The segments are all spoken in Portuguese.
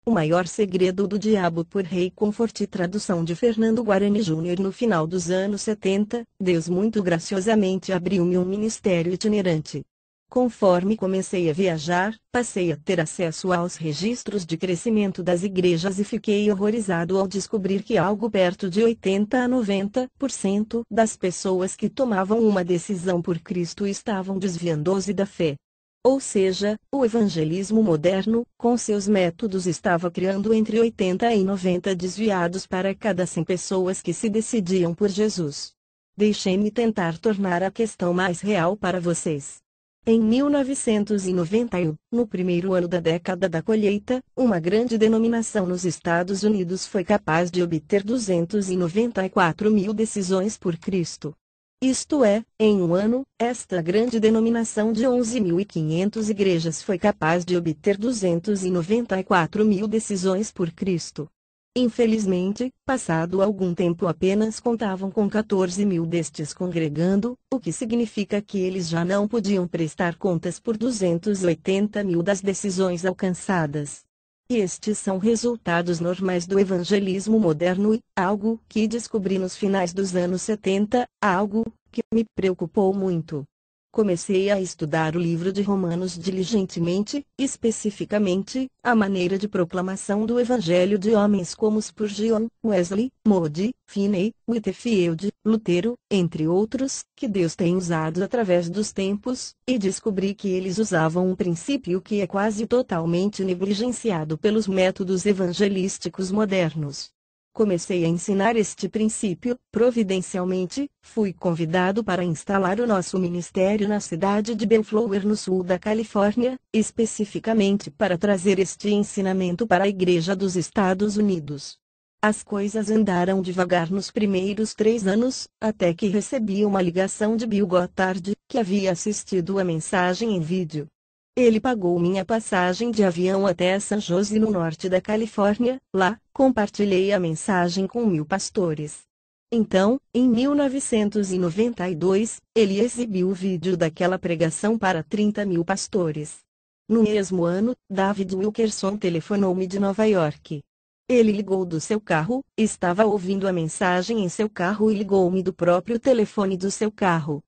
O Maior Segredo do Diabo por Ray Comfort, tradução de Fernando Guarani Júnior. No final dos anos 70, Deus muito graciosamente abriu-me um ministério itinerante. Conforme comecei a viajar, passei a ter acesso aos registros de crescimento das igrejas e fiquei horrorizado ao descobrir que algo perto de 80 a 90% das pessoas que tomavam uma decisão por Cristo estavam desviando-se da fé. Ou seja, o evangelismo moderno, com seus métodos, estava criando entre 80 e 90 desviados para cada 100 pessoas que se decidiam por Jesus. Deixem-me tentar tornar a questão mais real para vocês. Em 1991, no primeiro ano da década da colheita, uma grande denominação nos Estados Unidos foi capaz de obter 294 mil decisões por Cristo. Isto é, em um ano, esta grande denominação de 11.500 igrejas foi capaz de obter 294 mil decisões por Cristo. Infelizmente, passado algum tempo apenas contavam com 14 mil destes congregando, o que significa que eles já não podiam prestar contas por 280 mil das decisões alcançadas. Estes são resultados normais do evangelismo moderno e, algo que descobri nos finais dos anos 70, algo que me preocupou muito. Comecei a estudar o livro de Romanos diligentemente, especificamente, a maneira de proclamação do evangelho de homens como Spurgeon, Wesley, Moody, Finney, Whitefield, Lutero, entre outros, que Deus tem usado através dos tempos, e descobri que eles usavam um princípio que é quase totalmente negligenciado pelos métodos evangelísticos modernos. Comecei a ensinar este princípio, providencialmente, fui convidado para instalar o nosso ministério na cidade de Bellflower, no sul da Califórnia, especificamente para trazer este ensinamento para a Igreja dos Estados Unidos. As coisas andaram devagar nos primeiros 3 anos, até que recebi uma ligação de Bill Gothard, que havia assistido a mensagem em vídeo. Ele pagou minha passagem de avião até San Jose, no norte da Califórnia. Lá, compartilhei a mensagem com 1000 pastores. Então, em 1992, ele exibiu o vídeo daquela pregação para 30 mil pastores. No mesmo ano, David Wilkerson telefonou-me de Nova York. Ele ligou do seu carro, estava ouvindo a mensagem em seu carro e ligou-me do próprio telefone do seu carro.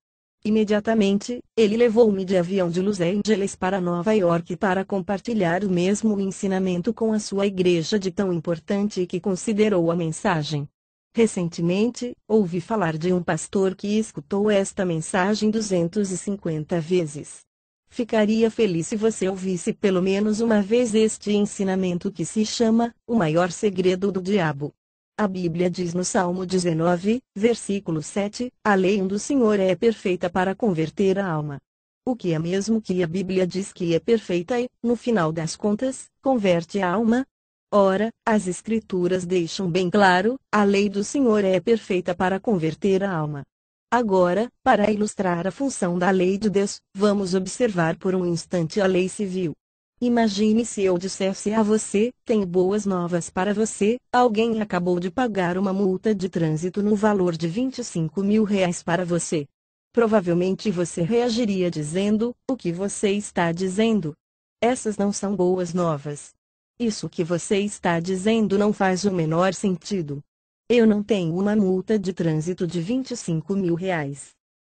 Imediatamente, ele levou-me de avião de Los Angeles para Nova York para compartilhar o mesmo ensinamento com a sua igreja de tão importante que considerou a mensagem. Recentemente, ouvi falar de um pastor que escutou esta mensagem 250 vezes. Ficaria feliz se você ouvisse pelo menos uma vez este ensinamento que se chama O Maior Segredo do Diabo. A Bíblia diz no Salmo 19, versículo 7, a lei do Senhor é perfeita para converter a alma. O que é mesmo que a Bíblia diz que é perfeita e, no final das contas, converte a alma? Ora, as Escrituras deixam bem claro, a lei do Senhor é perfeita para converter a alma. Agora, para ilustrar a função da lei de Deus, vamos observar por um instante a lei civil. Imagine se eu dissesse a você: tenho boas novas para você, alguém acabou de pagar uma multa de trânsito no valor de R$ 25 mil para você. Provavelmente você reagiria dizendo: o que você está dizendo? Essas não são boas novas. Isso que você está dizendo não faz o menor sentido. Eu não tenho uma multa de trânsito de R$ 25 mil.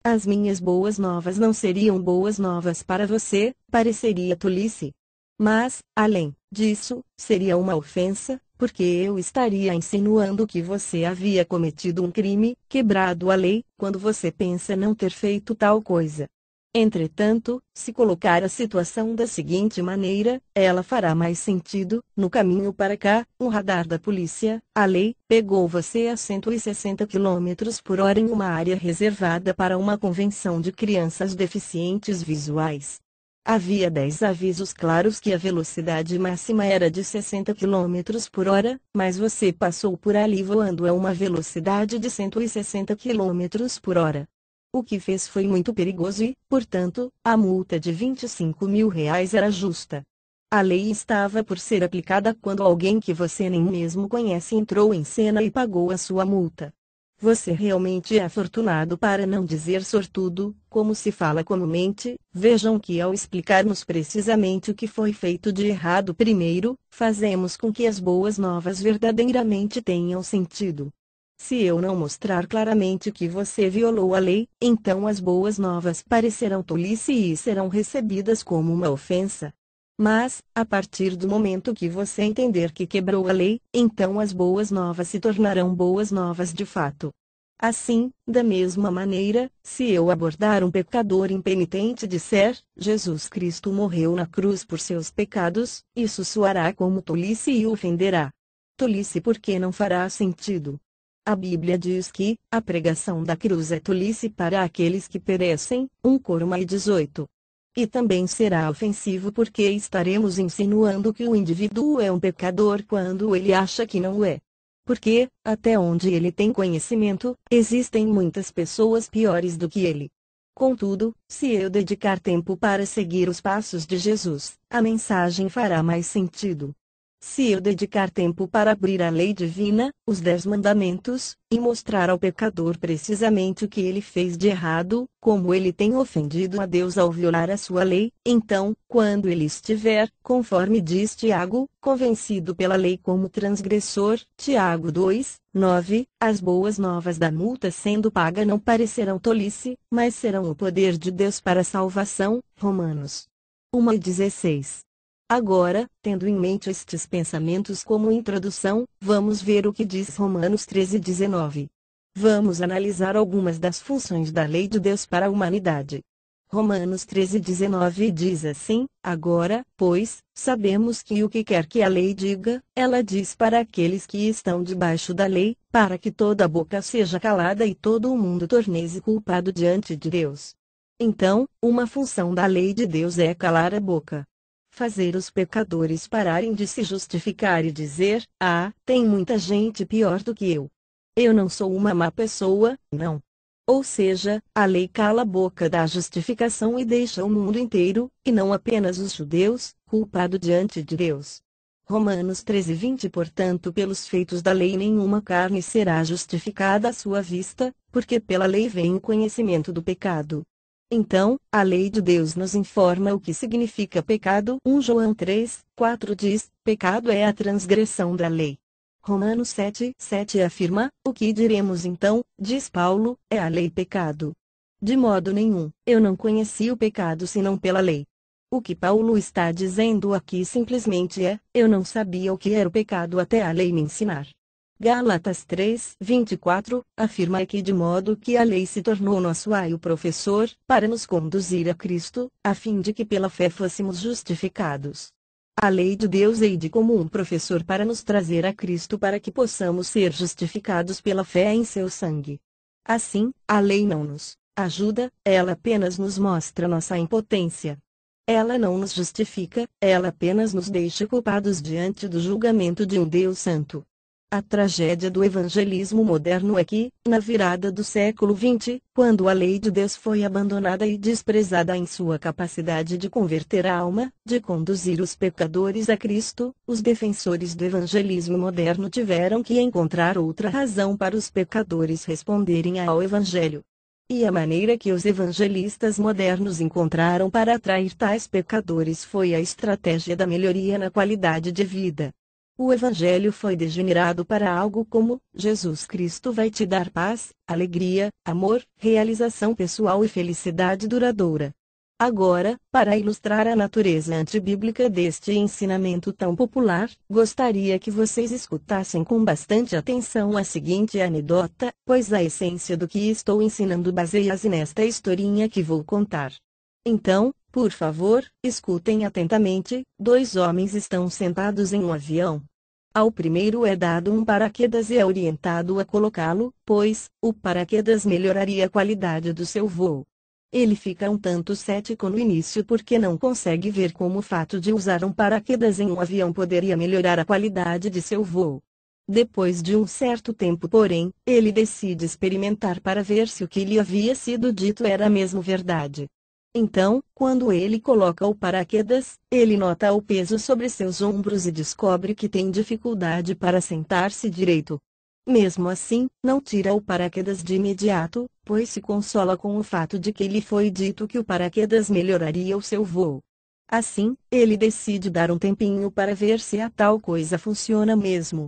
As minhas boas novas não seriam boas novas para você, pareceria tolice. Mas, além disso, seria uma ofensa, porque eu estaria insinuando que você havia cometido um crime, quebrado a lei, quando você pensa não ter feito tal coisa. Entretanto, se colocar a situação da seguinte maneira, ela fará mais sentido. No caminho para cá, um radar da polícia, a lei, pegou você a 160 km por hora em uma área reservada para uma convenção de crianças deficientes visuais. Havia 10 avisos claros que a velocidade máxima era de 60 km por hora, mas você passou por ali voando a uma velocidade de 160 km por hora. O que fez foi muito perigoso e, portanto, a multa de R$ 25 mil era justa. A lei estava por ser aplicada quando alguém que você nem mesmo conhece entrou em cena e pagou a sua multa. Você realmente é afortunado, para não dizer sortudo, como se fala comumente. Vejam que ao explicarmos precisamente o que foi feito de errado primeiro, fazemos com que as boas novas verdadeiramente tenham sentido. Se eu não mostrar claramente que você violou a lei, então as boas novas parecerão tolice e serão recebidas como uma ofensa. Mas, a partir do momento que você entender que quebrou a lei, então as boas novas se tornarão boas novas de fato. Assim, da mesma maneira, se eu abordar um pecador impenitente e disser, Jesus Cristo morreu na cruz por seus pecados, isso soará como tolice e o ofenderá. Tolice porque não fará sentido. A Bíblia diz que a pregação da cruz é tolice para aqueles que perecem, 1 Coríntios 18. E também será ofensivo porque estaremos insinuando que o indivíduo é um pecador quando ele acha que não é. Porque, até onde ele tem conhecimento, existem muitas pessoas piores do que ele. Contudo, se eu dedicar tempo para seguir os passos de Jesus, a mensagem fará mais sentido. Se eu dedicar tempo para abrir a lei divina, os 10 mandamentos, e mostrar ao pecador precisamente o que ele fez de errado, como ele tem ofendido a Deus ao violar a sua lei, então, quando ele estiver, conforme diz Tiago, convencido pela lei como transgressor, Tiago 2:9, as boas novas da multa sendo paga não parecerão tolice, mas serão o poder de Deus para a salvação, Romanos 1:16. Agora, tendo em mente estes pensamentos como introdução, vamos ver o que diz Romanos 13:19. Vamos analisar algumas das funções da lei de Deus para a humanidade. Romanos 13:19 diz assim: agora, pois, sabemos que o que quer que a lei diga, ela diz para aqueles que estão debaixo da lei, para que toda boca seja calada e todo o mundo torne-se culpado diante de Deus. Então, uma função da lei de Deus é calar a boca. Fazer os pecadores pararem de se justificar e dizer, tem muita gente pior do que eu. Eu não sou uma má pessoa, não. Ou seja, a lei cala a boca da justificação e deixa o mundo inteiro, e não apenas os judeus, culpado diante de Deus. Romanos 13:20. Portanto, pelos feitos da lei nenhuma carne será justificada à sua vista, porque pela lei vem o conhecimento do pecado. Então, a lei de Deus nos informa o que significa pecado. 1 João 3:4 diz, pecado é a transgressão da lei. Romanos 7:7 afirma, o que diremos então, diz Paulo, é a lei pecado? De modo nenhum, eu não conheci o pecado senão pela lei. O que Paulo está dizendo aqui simplesmente é, eu não sabia o que era o pecado até a lei me ensinar. Gálatas 3:24, afirma que de modo que a lei se tornou nosso aio professor, para nos conduzir a Cristo, a fim de que pela fé fôssemos justificados. A lei de Deus é de como um professor para nos trazer a Cristo para que possamos ser justificados pela fé em seu sangue. Assim, a lei não nos ajuda, ela apenas nos mostra nossa impotência. Ela não nos justifica, ela apenas nos deixa culpados diante do julgamento de um Deus santo. A tragédia do evangelismo moderno é que, na virada do século XX, quando a lei de Deus foi abandonada e desprezada em sua capacidade de converter a alma, de conduzir os pecadores a Cristo, os defensores do evangelismo moderno tiveram que encontrar outra razão para os pecadores responderem ao Evangelho. E a maneira que os evangelistas modernos encontraram para atrair tais pecadores foi a estratégia da melhoria na qualidade de vida. O Evangelho foi degenerado para algo como, Jesus Cristo vai te dar paz, alegria, amor, realização pessoal e felicidade duradoura. Agora, para ilustrar a natureza antibíblica deste ensinamento tão popular, gostaria que vocês escutassem com bastante atenção a seguinte anedota, pois a essência do que estou ensinando baseia-se nesta historinha que vou contar. Então, por favor, escutem atentamente. 2 homens estão sentados em um avião. Ao primeiro é dado um paraquedas e é orientado a colocá-lo, pois, o paraquedas melhoraria a qualidade do seu voo. Ele fica um tanto cético no início porque não consegue ver como o fato de usar um paraquedas em um avião poderia melhorar a qualidade de seu voo. Depois de um certo tempo, porém, ele decide experimentar para ver se o que lhe havia sido dito era mesmo verdade. Então, quando ele coloca o paraquedas, ele nota o peso sobre seus ombros e descobre que tem dificuldade para sentar-se direito. Mesmo assim, não tira o paraquedas de imediato, pois se consola com o fato de que lhe foi dito que o paraquedas melhoraria o seu voo. Assim, ele decide dar um tempinho para ver se a tal coisa funciona mesmo.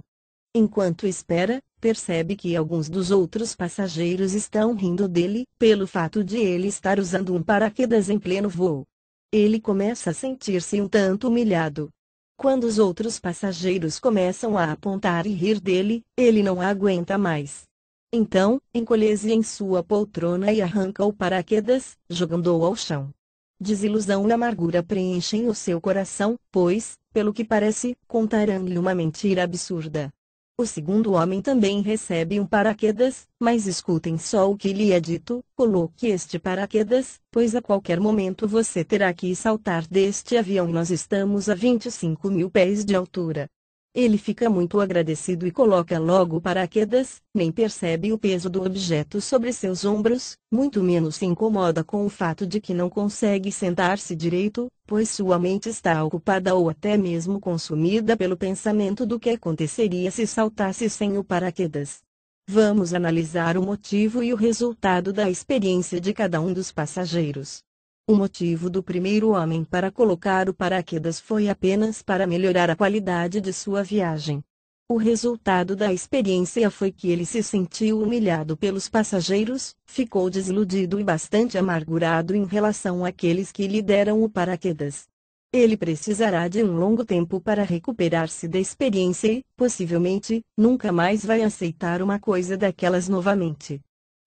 Enquanto espera, percebe que alguns dos outros passageiros estão rindo dele, pelo fato de ele estar usando um paraquedas em pleno voo. Ele começa a sentir-se um tanto humilhado. Quando os outros passageiros começam a apontar e rir dele, ele não aguenta mais. Então, encolhe-se em sua poltrona e arranca o paraquedas, jogando-o ao chão. Desilusão e amargura preenchem o seu coração, pois, pelo que parece, contaram-lhe uma mentira absurda. O segundo homem também recebe um paraquedas, mas escutem só o que lhe é dito: coloque este paraquedas, pois a qualquer momento você terá que saltar deste avião e nós estamos a 25.000 pés de altura. Ele fica muito agradecido e coloca logo o paraquedas, nem percebe o peso do objeto sobre seus ombros, muito menos se incomoda com o fato de que não consegue sentar-se direito, pois sua mente está ocupada ou até mesmo consumida pelo pensamento do que aconteceria se saltasse sem o paraquedas. Vamos analisar o motivo e o resultado da experiência de cada um dos passageiros. O motivo do primeiro homem para colocar o paraquedas foi apenas para melhorar a qualidade de sua viagem. O resultado da experiência foi que ele se sentiu humilhado pelos passageiros, ficou desiludido e bastante amargurado em relação àqueles que lhe deram o paraquedas. Ele precisará de um longo tempo para recuperar-se da experiência e, possivelmente, nunca mais vai aceitar uma coisa daquelas novamente.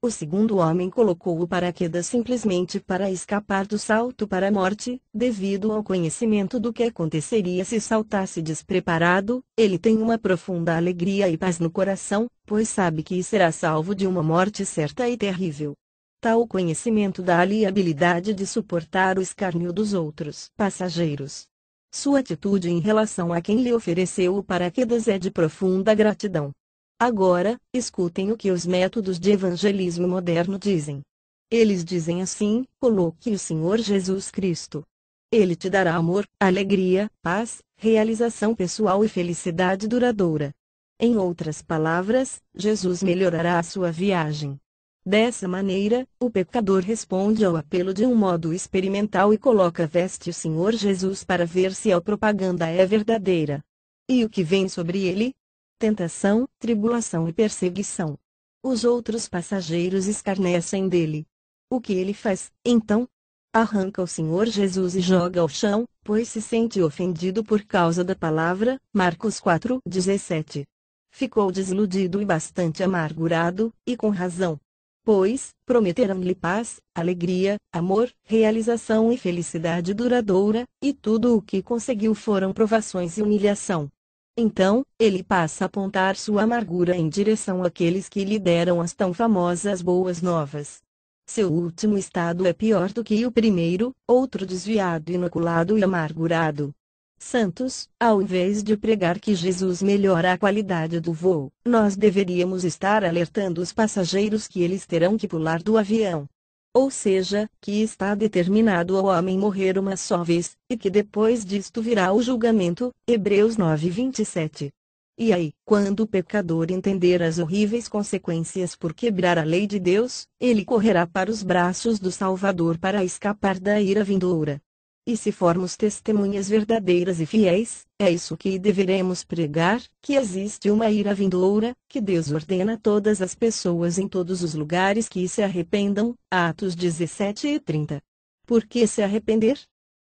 O segundo homem colocou o paraquedas simplesmente para escapar do salto para a morte, devido ao conhecimento do que aconteceria se saltasse despreparado. Ele tem uma profunda alegria e paz no coração, pois sabe que será salvo de uma morte certa e terrível. Tal conhecimento dá-lhe a habilidade de suportar o escárnio dos outros passageiros. Sua atitude em relação a quem lhe ofereceu o paraquedas é de profunda gratidão. Agora, escutem o que os métodos de evangelismo moderno dizem. Eles dizem assim: coloque o Senhor Jesus Cristo. Ele te dará amor, alegria, paz, realização pessoal e felicidade duradoura. Em outras palavras, Jesus melhorará a sua viagem. Dessa maneira, o pecador responde ao apelo de um modo experimental e coloca veste o Senhor Jesus para ver se a propaganda é verdadeira. E o que vem sobre ele? Tentação, tribulação e perseguição. Os outros passageiros escarnecem dele. O que ele faz, então? Arranca o Senhor Jesus e joga ao chão, pois se sente ofendido por causa da palavra. Marcos 4:17. Ficou desiludido e bastante amargurado, e com razão. Pois, prometeram-lhe paz, alegria, amor, realização e felicidade duradoura, e tudo o que conseguiu foram provações e humilhação. Então, ele passa a apontar sua amargura em direção àqueles que lhe deram as tão famosas boas novas. Seu último estado é pior do que o primeiro, outro desviado, inoculado e amargurado. Santos, ao invés de pregar que Jesus melhora a qualidade do voo, nós deveríamos estar alertando os passageiros que eles terão que pular do avião. Ou seja, que está determinado ao homem morrer uma só vez, e que depois disto virá o julgamento. Hebreus 9:27. E aí, quando o pecador entender as horríveis consequências por quebrar a lei de Deus, ele correrá para os braços do Salvador para escapar da ira vindoura. E se formos testemunhas verdadeiras e fiéis, é isso que deveremos pregar, que existe uma ira vindoura, que Deus ordena a todas as pessoas em todos os lugares que se arrependam. Atos 17:30. Por que se arrepender?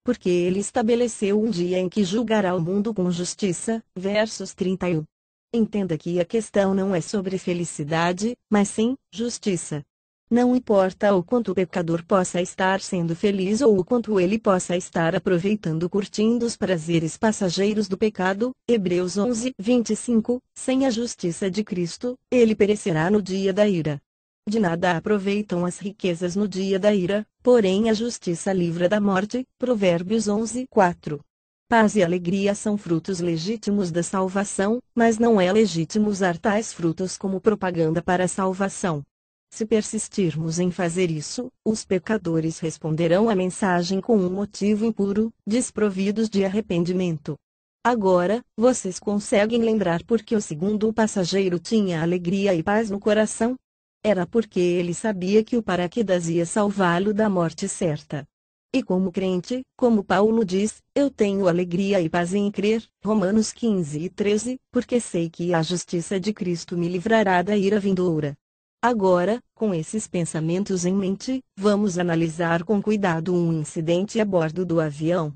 Porque ele estabeleceu um dia em que julgará o mundo com justiça. Versos 31. Entenda que a questão não é sobre felicidade, mas sim, justiça. Não importa o quanto o pecador possa estar sendo feliz ou o quanto ele possa estar aproveitando curtindo os prazeres passageiros do pecado. Hebreus 11:25. Sem a justiça de Cristo, ele perecerá no dia da ira. De nada aproveitam as riquezas no dia da ira, porém a justiça livra da morte. Provérbios 11:4. Paz e alegria são frutos legítimos da salvação, mas não é legítimo usar tais frutos como propaganda para a salvação. Se persistirmos em fazer isso, os pecadores responderão à mensagem com um motivo impuro, desprovidos de arrependimento. Agora, vocês conseguem lembrar por que o segundo passageiro tinha alegria e paz no coração? Era porque ele sabia que o paraquedas ia salvá-lo da morte certa. E como crente, como Paulo diz, eu tenho alegria e paz em crer, Romanos 15:13, porque sei que a justiça de Cristo me livrará da ira vindoura. Agora, com esses pensamentos em mente, vamos analisar com cuidado um incidente a bordo do avião.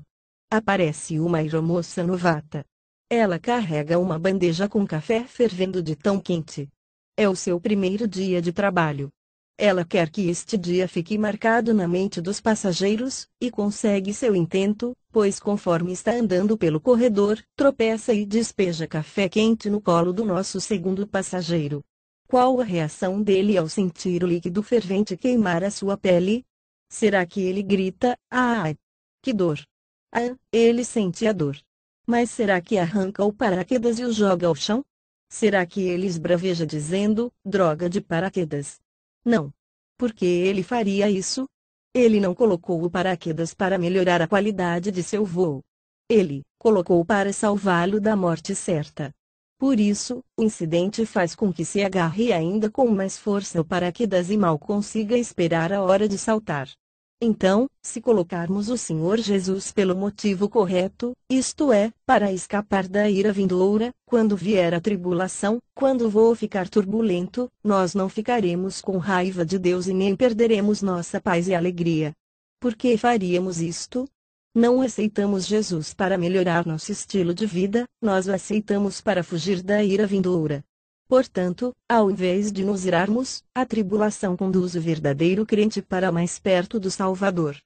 Aparece uma aeromoça novata. Ela carrega uma bandeja com café fervendo de tão quente. É o seu primeiro dia de trabalho. Ela quer que este dia fique marcado na mente dos passageiros, e consegue seu intento, pois conforme está andando pelo corredor, tropeça e despeja café quente no colo do nosso segundo passageiro. Qual a reação dele ao sentir o líquido fervente queimar a sua pele? Será que ele grita, ai, que dor? Ah, ele sente a dor. Mas será que arranca o paraquedas e o joga ao chão? Será que ele esbraveja dizendo, droga de paraquedas? Não. Por que ele faria isso? Ele não colocou o paraquedas para melhorar a qualidade de seu voo. Ele colocou para salvá-lo da morte certa. Por isso, o incidente faz com que se agarre ainda com mais força ao paraquedas e mal consiga esperar a hora de saltar. Então, se colocarmos o Senhor Jesus pelo motivo correto, isto é, para escapar da ira vindoura, quando vier a tribulação, quando o voo ficar turbulento, nós não ficaremos com raiva de Deus e nem perderemos nossa paz e alegria. Por que faríamos isto? Não aceitamos Jesus para melhorar nosso estilo de vida, nós o aceitamos para fugir da ira vindoura. Portanto, ao invés de nos irarmos, a tribulação conduz o verdadeiro crente para mais perto do Salvador.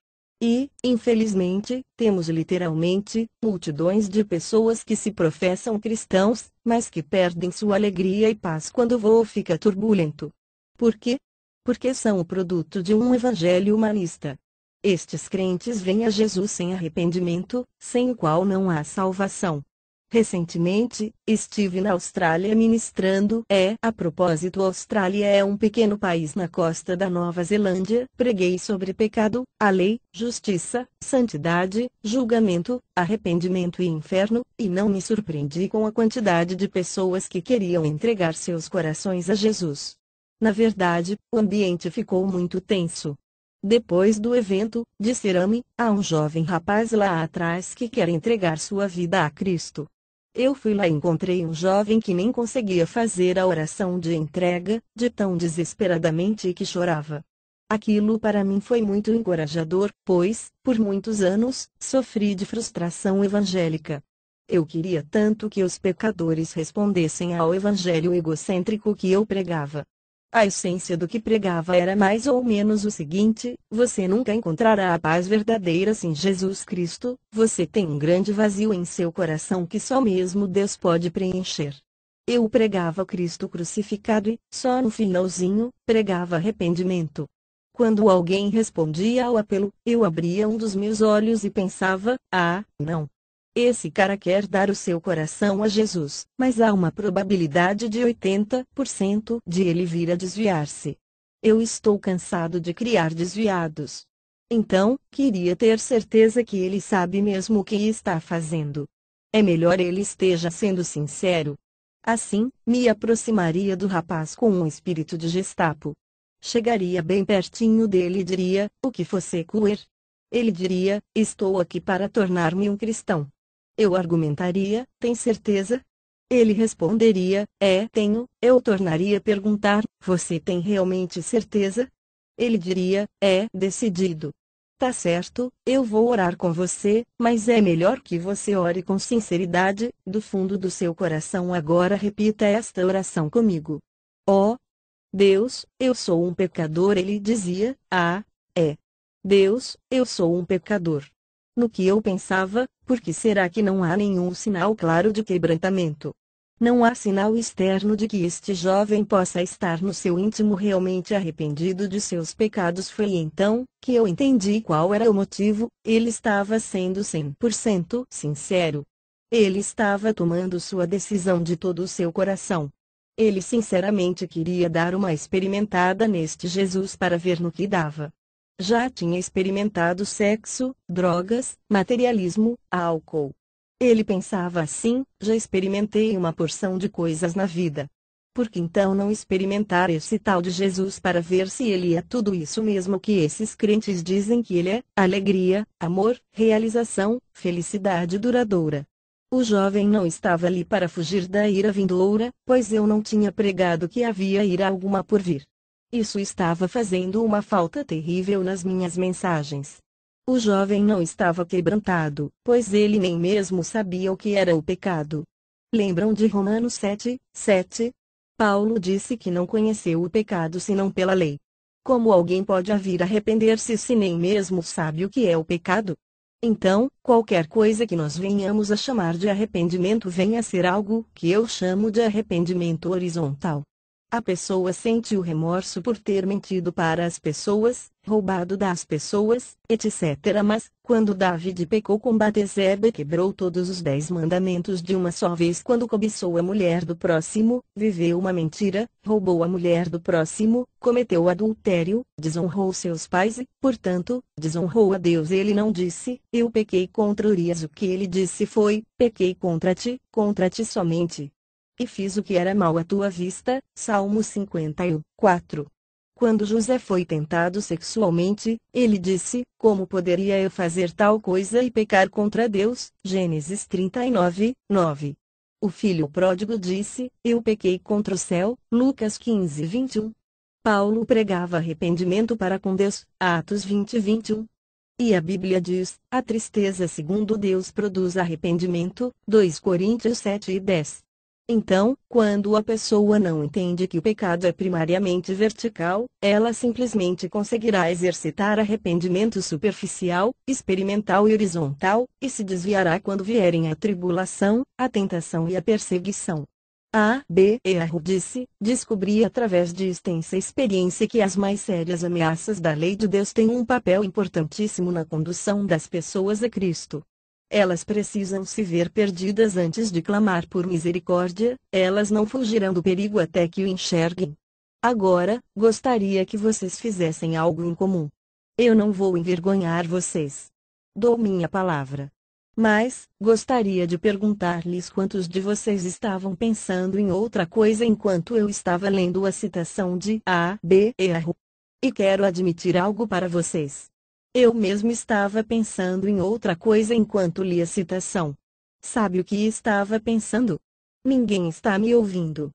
E, infelizmente, temos literalmente multidões de pessoas que se professam cristãos, mas que perdem sua alegria e paz quando o voo fica turbulento. Por quê? Porque são o produto de um evangelho humanista. Estes crentes vêm a Jesus sem arrependimento, sem o qual não há salvação. Recentemente, estive na Austrália ministrando. A propósito, a Austrália é um pequeno país na costa da Nova Zelândia. Preguei sobre pecado, a lei, justiça, santidade, julgamento, arrependimento e inferno, e não me surpreendi com a quantidade de pessoas que queriam entregar seus corações a Jesus. Na verdade, o ambiente ficou muito tenso. Depois do evento, disseram-me, há um jovem rapaz lá atrás que quer entregar sua vida a Cristo. Eu fui lá e encontrei um jovem que nem conseguia fazer a oração de entrega, de tão desesperadamente que chorava. Aquilo para mim foi muito encorajador, pois, por muitos anos, sofri de frustração evangélica. Eu queria tanto que os pecadores respondessem ao evangelho egocêntrico que eu pregava. A essência do que pregava era mais ou menos o seguinte: você nunca encontrará a paz verdadeira sem Jesus Cristo, você tem um grande vazio em seu coração que só mesmo Deus pode preencher. Eu pregava Cristo crucificado e, só no finalzinho, pregava arrependimento. Quando alguém respondia ao apelo, eu abria um dos meus olhos e pensava, não. Esse cara quer dar o seu coração a Jesus, mas há uma probabilidade de 80% de ele vir a desviar-se. Eu estou cansado de criar desviados. Então, queria ter certeza que ele sabe mesmo o que está fazendo. É melhor ele esteja sendo sincero. Assim, me aproximaria do rapaz com um espírito de Gestapo. Chegaria bem pertinho dele e diria, o que você quer? Ele diria, estou aqui para tornar-me um cristão. Eu argumentaria, tem certeza? Ele responderia, tenho. Eu tornaria a perguntar, você tem realmente certeza? Ele diria, decidido. Tá certo, eu vou orar com você, mas é melhor que você ore com sinceridade, do fundo do seu coração. Agora repita esta oração comigo. Ó Deus, eu sou um pecador. Ele dizia, Deus, eu sou um pecador. No que eu pensava, por que será que não há nenhum sinal claro de quebrantamento? Não há sinal externo de que este jovem possa estar no seu íntimo realmente arrependido de seus pecados. Foi então que eu entendi qual era o motivo: ele estava sendo 100% sincero. Ele estava tomando sua decisão de todo o seu coração. Ele sinceramente queria dar uma experimentada neste Jesus para ver no que dava. Já tinha experimentado sexo, drogas, materialismo, álcool. Ele pensava assim: já experimentei uma porção de coisas na vida. Por que então não experimentar esse tal de Jesus para ver se ele é tudo isso mesmo que esses crentes dizem que ele é: alegria, amor, realização, felicidade duradoura. O jovem não estava ali para fugir da ira vindoura, pois eu não tinha pregado que havia ira alguma por vir. Isso estava fazendo uma falta terrível nas minhas mensagens. O jovem não estava quebrantado, pois ele nem mesmo sabia o que era o pecado. Lembram de Romanos 7:7? Paulo disse que não conheceu o pecado senão pela lei. Como alguém pode vir arrepender-se se nem mesmo sabe o que é o pecado? Então, qualquer coisa que nós venhamos a chamar de arrependimento vem a ser algo que eu chamo de arrependimento horizontal. A pessoa sente o remorso por ter mentido para as pessoas, roubado das pessoas, etc. Mas, quando David pecou com Batseba e quebrou todos os 10 mandamentos de uma só vez quando cobiçou a mulher do próximo, viveu uma mentira, roubou a mulher do próximo, cometeu adultério, desonrou seus pais e, portanto, desonrou a Deus. Ele não disse: eu pequei contra Urias. O que ele disse foi: pequei contra ti somente. E fiz o que era mal à tua vista. Salmo 54. Quando José foi tentado sexualmente, ele disse: como poderia eu fazer tal coisa e pecar contra Deus? Gênesis 39:9. O filho pródigo disse: eu pequei contra o céu. Lucas 15:21. Paulo pregava arrependimento para com Deus. Atos 20:21. E a Bíblia diz: a tristeza segundo Deus produz arrependimento. 2 Coríntios 7:10. Então, quando a pessoa não entende que o pecado é primariamente vertical, ela simplesmente conseguirá exercitar arrependimento superficial, experimental e horizontal, e se desviará quando vierem a tribulação, a tentação e a perseguição. A.B.E.R. disse: descobri através de extensa experiência que as mais sérias ameaças da lei de Deus têm um papel importantíssimo na condução das pessoas a Cristo. Elas precisam se ver perdidas antes de clamar por misericórdia, elas não fugirão do perigo até que o enxerguem. Agora, gostaria que vocês fizessem algo em comum. Eu não vou envergonhar vocês. Dou minha palavra. Mas, gostaria de perguntar-lhes quantos de vocês estavam pensando em outra coisa enquanto eu estava lendo a citação de A.B.E.R. E quero admitir algo para vocês. Eu mesmo estava pensando em outra coisa enquanto li a citação. Sabe o que estava pensando? Ninguém está me ouvindo.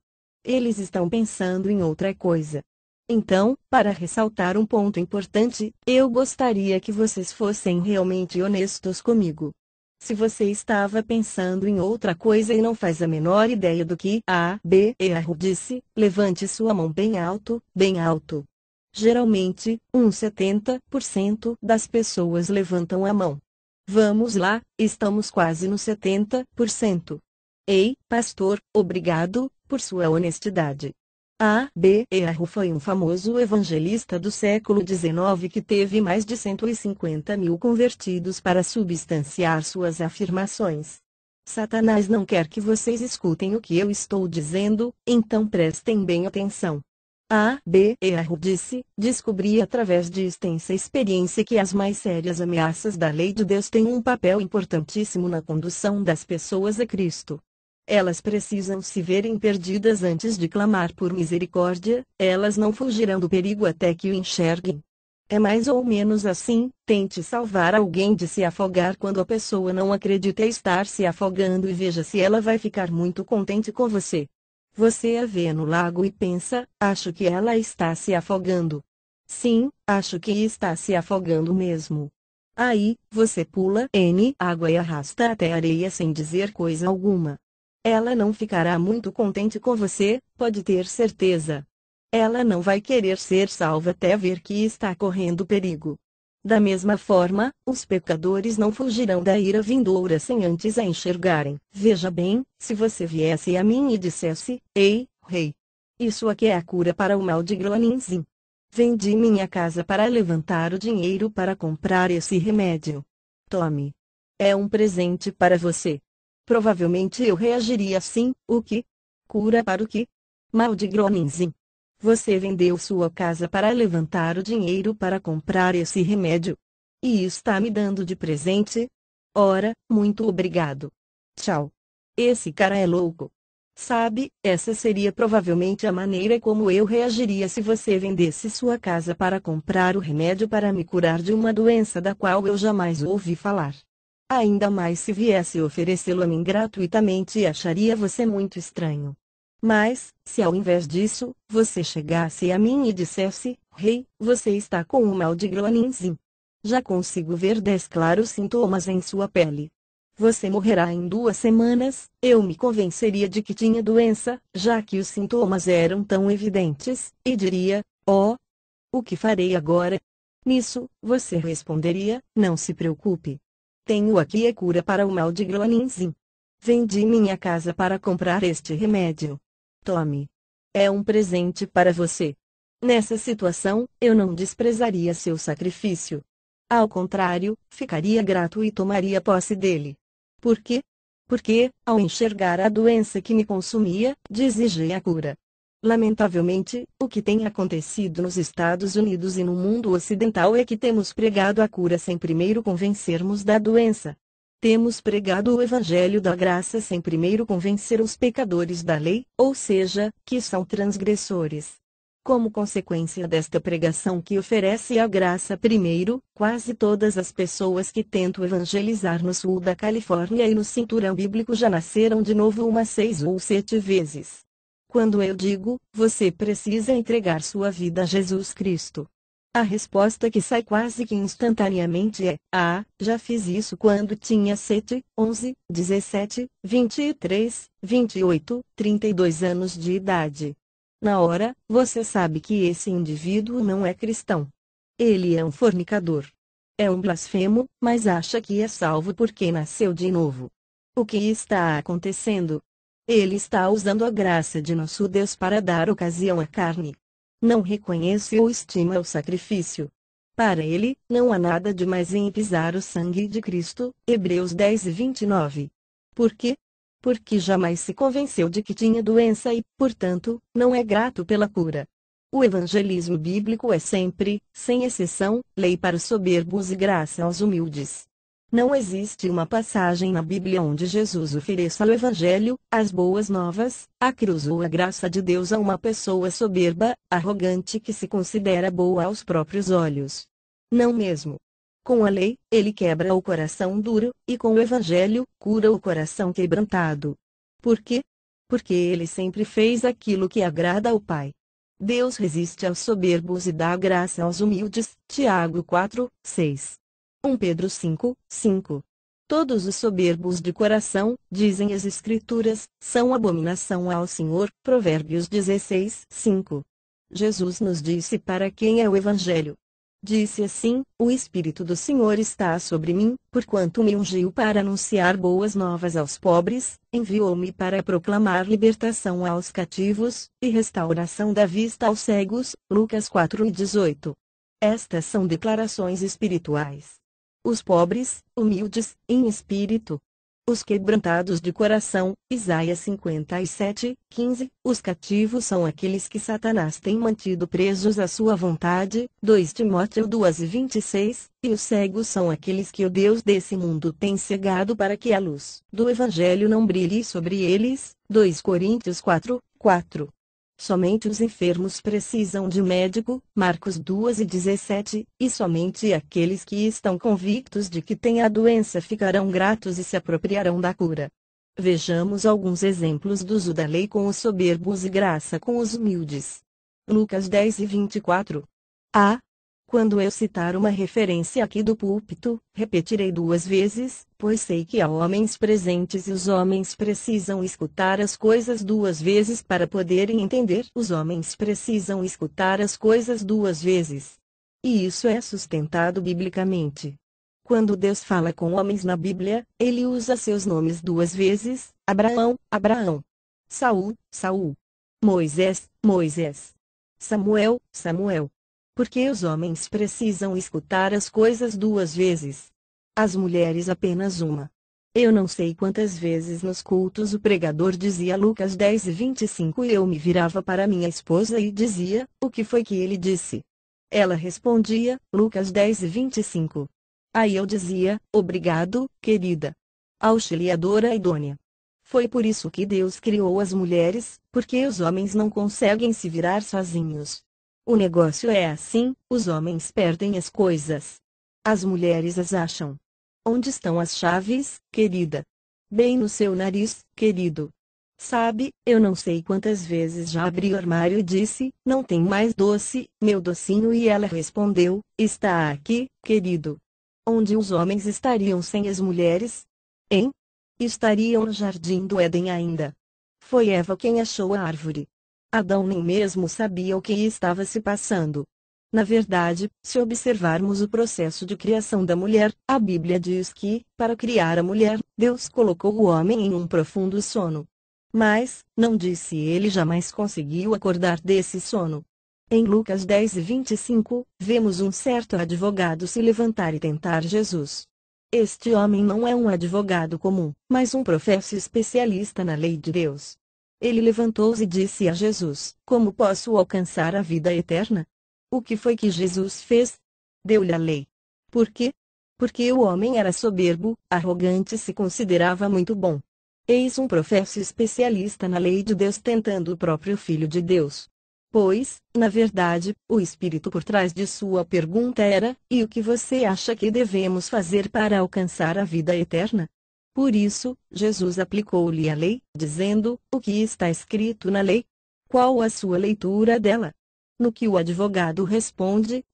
Eles estão pensando em outra coisa. Então, para ressaltar um ponto importante, eu gostaria que vocês fossem realmente honestos comigo. Se você estava pensando em outra coisa e não faz a menor ideia do que A.B.E.R. disse, levante sua mão bem alto, bem alto. Geralmente, 70% das pessoas levantam a mão. Vamos lá, estamos quase no 70%. Ei, pastor, obrigado por sua honestidade. A.B.E.R. foi um famoso evangelista do século XIX que teve mais de 150 mil convertidos para substanciar suas afirmações. Satanás não quer que vocês escutem o que eu estou dizendo, então prestem bem atenção. A.B.E.R. disse: descobri através de extensa experiência que as mais sérias ameaças da lei de Deus têm um papel importantíssimo na condução das pessoas a Cristo. Elas precisam se verem perdidas antes de clamar por misericórdia, elas não fugirão do perigo até que o enxerguem. É mais ou menos assim: tente salvar alguém de se afogar quando a pessoa não acredita estar se afogando e veja se ela vai ficar muito contente com você. Você a vê no lago e pensa: acho que ela está se afogando. Sim, acho que está se afogando mesmo. Aí, você pula N água e arrasta até a areia sem dizer coisa alguma. Ela não ficará muito contente com você, pode ter certeza. Ela não vai querer ser salva até ver que está correndo perigo. Da mesma forma, os pecadores não fugirão da ira vindoura sem antes a enxergarem. Veja bem, se você viesse a mim e dissesse: ei, rei, isso aqui é a cura para o mal de Groningen. Vendi minha casa para levantar o dinheiro para comprar esse remédio. Tome. É um presente para você. Provavelmente eu reagiria assim: o que? Cura para o quê? Mal de Groningen. Você vendeu sua casa para levantar o dinheiro para comprar esse remédio. E está me dando de presente? Ora, muito obrigado. Tchau. Esse cara é louco. Sabe, essa seria provavelmente a maneira como eu reagiria se você vendesse sua casa para comprar o remédio para me curar de uma doença da qual eu jamais ouvi falar. Ainda mais se viesse oferecê-lo a mim gratuitamente, acharia você muito estranho. Mas, se ao invés disso, você chegasse a mim e dissesse: Rei, você está com o mal de Groningen. Já consigo ver 10 claros sintomas em sua pele. Você morrerá em 2 semanas, eu me convenceria de que tinha doença, já que os sintomas eram tão evidentes, e diria: oh, o que farei agora? Nisso, você responderia: não se preocupe. Tenho aqui a cura para o mal de Groningen. Vendi minha casa para comprar este remédio. Tome. É um presente para você. Nessa situação, eu não desprezaria seu sacrifício. Ao contrário, ficaria grato e tomaria posse dele. Por quê? Porque, ao enxergar a doença que me consumia, desejei a cura. Lamentavelmente, o que tem acontecido nos Estados Unidos e no mundo ocidental é que temos pregado a cura sem primeiro convencermos da doença. Temos pregado o Evangelho da graça sem primeiro convencer os pecadores da lei, ou seja, que são transgressores. Como consequência desta pregação que oferece a graça primeiro, quase todas as pessoas que tentam evangelizar no sul da Califórnia e no cinturão bíblico já nasceram de novo umas 6 ou 7 vezes. Quando eu digo, você precisa entregar sua vida a Jesus Cristo, a resposta que sai quase que instantaneamente é: já fiz isso quando tinha 7, 11, 17, 23, 28, 32 anos de idade. Na hora, você sabe que esse indivíduo não é cristão. Ele é um fornicador. É um blasfemo, mas acha que é salvo porque nasceu de novo. O que está acontecendo? Ele está usando a graça de nosso Deus para dar ocasião à carne. Não reconhece ou estima o sacrifício. Para ele, não há nada de mais em pisar o sangue de Cristo, Hebreus 10:29. Por quê? Porque jamais se convenceu de que tinha doença e, portanto, não é grato pela cura. O evangelismo bíblico é sempre, sem exceção, lei para os soberbos e graça aos humildes. Não existe uma passagem na Bíblia onde Jesus ofereça o evangelho, as boas novas, a cruz ou a graça de Deus a uma pessoa soberba, arrogante que se considera boa aos próprios olhos. Não mesmo. Com a lei, ele quebra o coração duro, e com o evangelho, cura o coração quebrantado. Por quê? Porque ele sempre fez aquilo que agrada ao Pai. Deus resiste aos soberbos e dá graça aos humildes. Tiago 4:6. 1 Pedro 5:5. Todos os soberbos de coração, dizem as Escrituras, são abominação ao Senhor. Provérbios 16:5. Jesus nos disse para quem é o evangelho. Disse assim: o Espírito do Senhor está sobre mim, porquanto me ungiu para anunciar boas novas aos pobres, enviou-me para proclamar libertação aos cativos, e restauração da vista aos cegos. Lucas 4:18. Estas são declarações espirituais. Os pobres, humildes, em espírito. Os quebrantados de coração, Isaías 57:15. Os cativos são aqueles que Satanás tem mantido presos à sua vontade, 2 Timóteo 2:26, e os cegos são aqueles que o Deus desse mundo tem cegado para que a luz do Evangelho não brilhe sobre eles, 2 Coríntios 4:4. Somente os enfermos precisam de médico, Marcos 2:17, e somente aqueles que estão convictos de que têm a doença ficarão gratos e se apropriarão da cura. Vejamos alguns exemplos do uso da lei com os soberbos e graça com os humildes. Lucas 10:24. Quando eu citar uma referência aqui do púlpito, repetirei 2 vezes, pois sei que há homens presentes e os homens precisam escutar as coisas 2 vezes para poderem entender. Os homens precisam escutar as coisas 2 vezes. E isso é sustentado biblicamente. Quando Deus fala com homens na Bíblia, ele usa seus nomes 2 vezes: Abraão, Abraão; Saul, Saul; Moisés, Moisés; Samuel, Samuel. Porque os homens precisam escutar as coisas 2 vezes. As mulheres apenas uma. Eu não sei quantas vezes nos cultos o pregador dizia Lucas 10:25 e eu me virava para minha esposa e dizia: o que foi que ele disse? Ela respondia: Lucas 10:25. Aí eu dizia: obrigado, querida. auxiliadora idônea. Foi por isso que Deus criou as mulheres, porque os homens não conseguem se virar sozinhos. O negócio é assim, os homens perdem as coisas. As mulheres as acham. Onde estão as chaves, querida? Bem no seu nariz, querido. Sabe, eu não sei quantas vezes já abri o armário e disse, não tem mais doce, meu docinho, e ela respondeu, está aqui, querido. Onde os homens estariam sem as mulheres? Hein? Estariam no jardim do Éden ainda. Foi Eva quem achou a árvore. Adão nem mesmo sabia o que estava se passando. Na verdade, se observarmos o processo de criação da mulher, a Bíblia diz que, para criar a mulher, Deus colocou o homem em um profundo sono. Mas, não diz se ele jamais conseguiu acordar desse sono. Em Lucas 10:25, vemos um certo advogado se levantar e tentar Jesus. Este homem não é um advogado comum, mas um professo especialista na lei de Deus. Ele levantou-se e disse a Jesus: Como posso alcançar a vida eterna? O que foi que Jesus fez? Deu-lhe a lei. Por quê? Porque o homem era soberbo, arrogante e se considerava muito bom. Eis um professo especialista na lei de Deus tentando o próprio Filho de Deus. Pois, na verdade, o espírito por trás de sua pergunta era: e o que você acha que devemos fazer para alcançar a vida eterna? Por isso, Jesus aplicou-lhe a lei, dizendo: o que está escrito na lei? Qual a sua leitura dela? No que o advogado responde: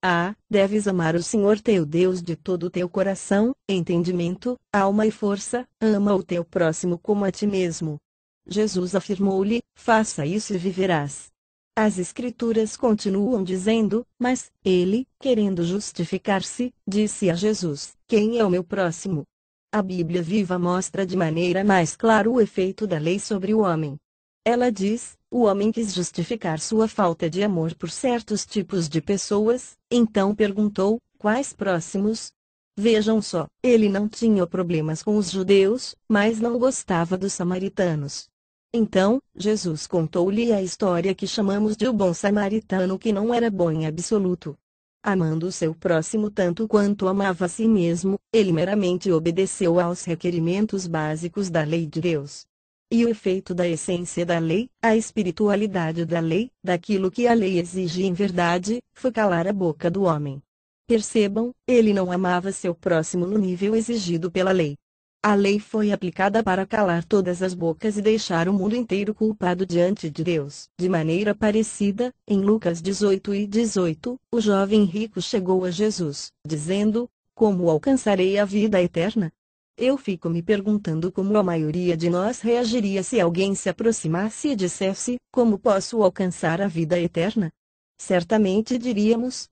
deves amar o Senhor teu Deus de todo o teu coração, entendimento, alma e força, ama o teu próximo como a ti mesmo. Jesus afirmou-lhe: faça isso e viverás. As Escrituras continuam dizendo, mas, ele, querendo justificar-se, disse a Jesus: quem é o meu próximo? A Bíblia Viva mostra de maneira mais clara o efeito da lei sobre o homem. Ela diz: o homem quis justificar sua falta de amor por certos tipos de pessoas, então perguntou: quais próximos? Vejam só, ele não tinha problemas com os judeus, mas não gostava dos samaritanos. Então, Jesus contou-lhe a história que chamamos de o bom samaritano, que não era bom em absoluto. Amando o seu próximo tanto quanto amava a si mesmo, ele meramente obedeceu aos requerimentos básicos da lei de Deus. E o efeito da essência da lei, a espiritualidade da lei, daquilo que a lei exige em verdade, foi calar a boca do homem. Percebam, ele não amava seu próximo no nível exigido pela lei. A lei foi aplicada para calar todas as bocas e deixar o mundo inteiro culpado diante de Deus. De maneira parecida, em Lucas 18:18, o jovem rico chegou a Jesus, dizendo: como alcançarei a vida eterna? Eu fico me perguntando como a maioria de nós reagiria se alguém se aproximasse e dissesse: como posso alcançar a vida eterna? Certamente diríamos: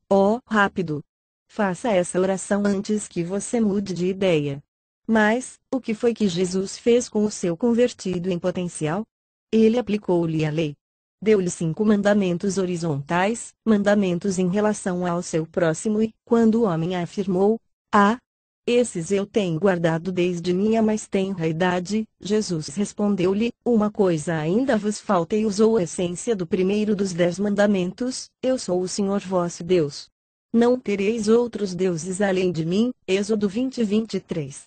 rápido! Faça essa oração antes que você mude de ideia. Mas, o que foi que Jesus fez com o seu convertido em potencial? Ele aplicou-lhe a lei. Deu-lhe 5 mandamentos horizontais, mandamentos em relação ao seu próximo e, quando o homem afirmou: esses eu tenho guardado desde minha mais tenra idade, Jesus respondeu-lhe: uma coisa ainda vos falta, e usou a essência do primeiro dos 10 mandamentos: eu sou o Senhor vosso Deus. Não tereis outros deuses além de mim. Êxodo 20:23.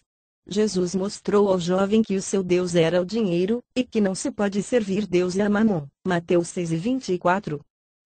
Jesus mostrou ao jovem que o seu Deus era o dinheiro, e que não se pode servir Deus e a Mamon. Mateus 6:24.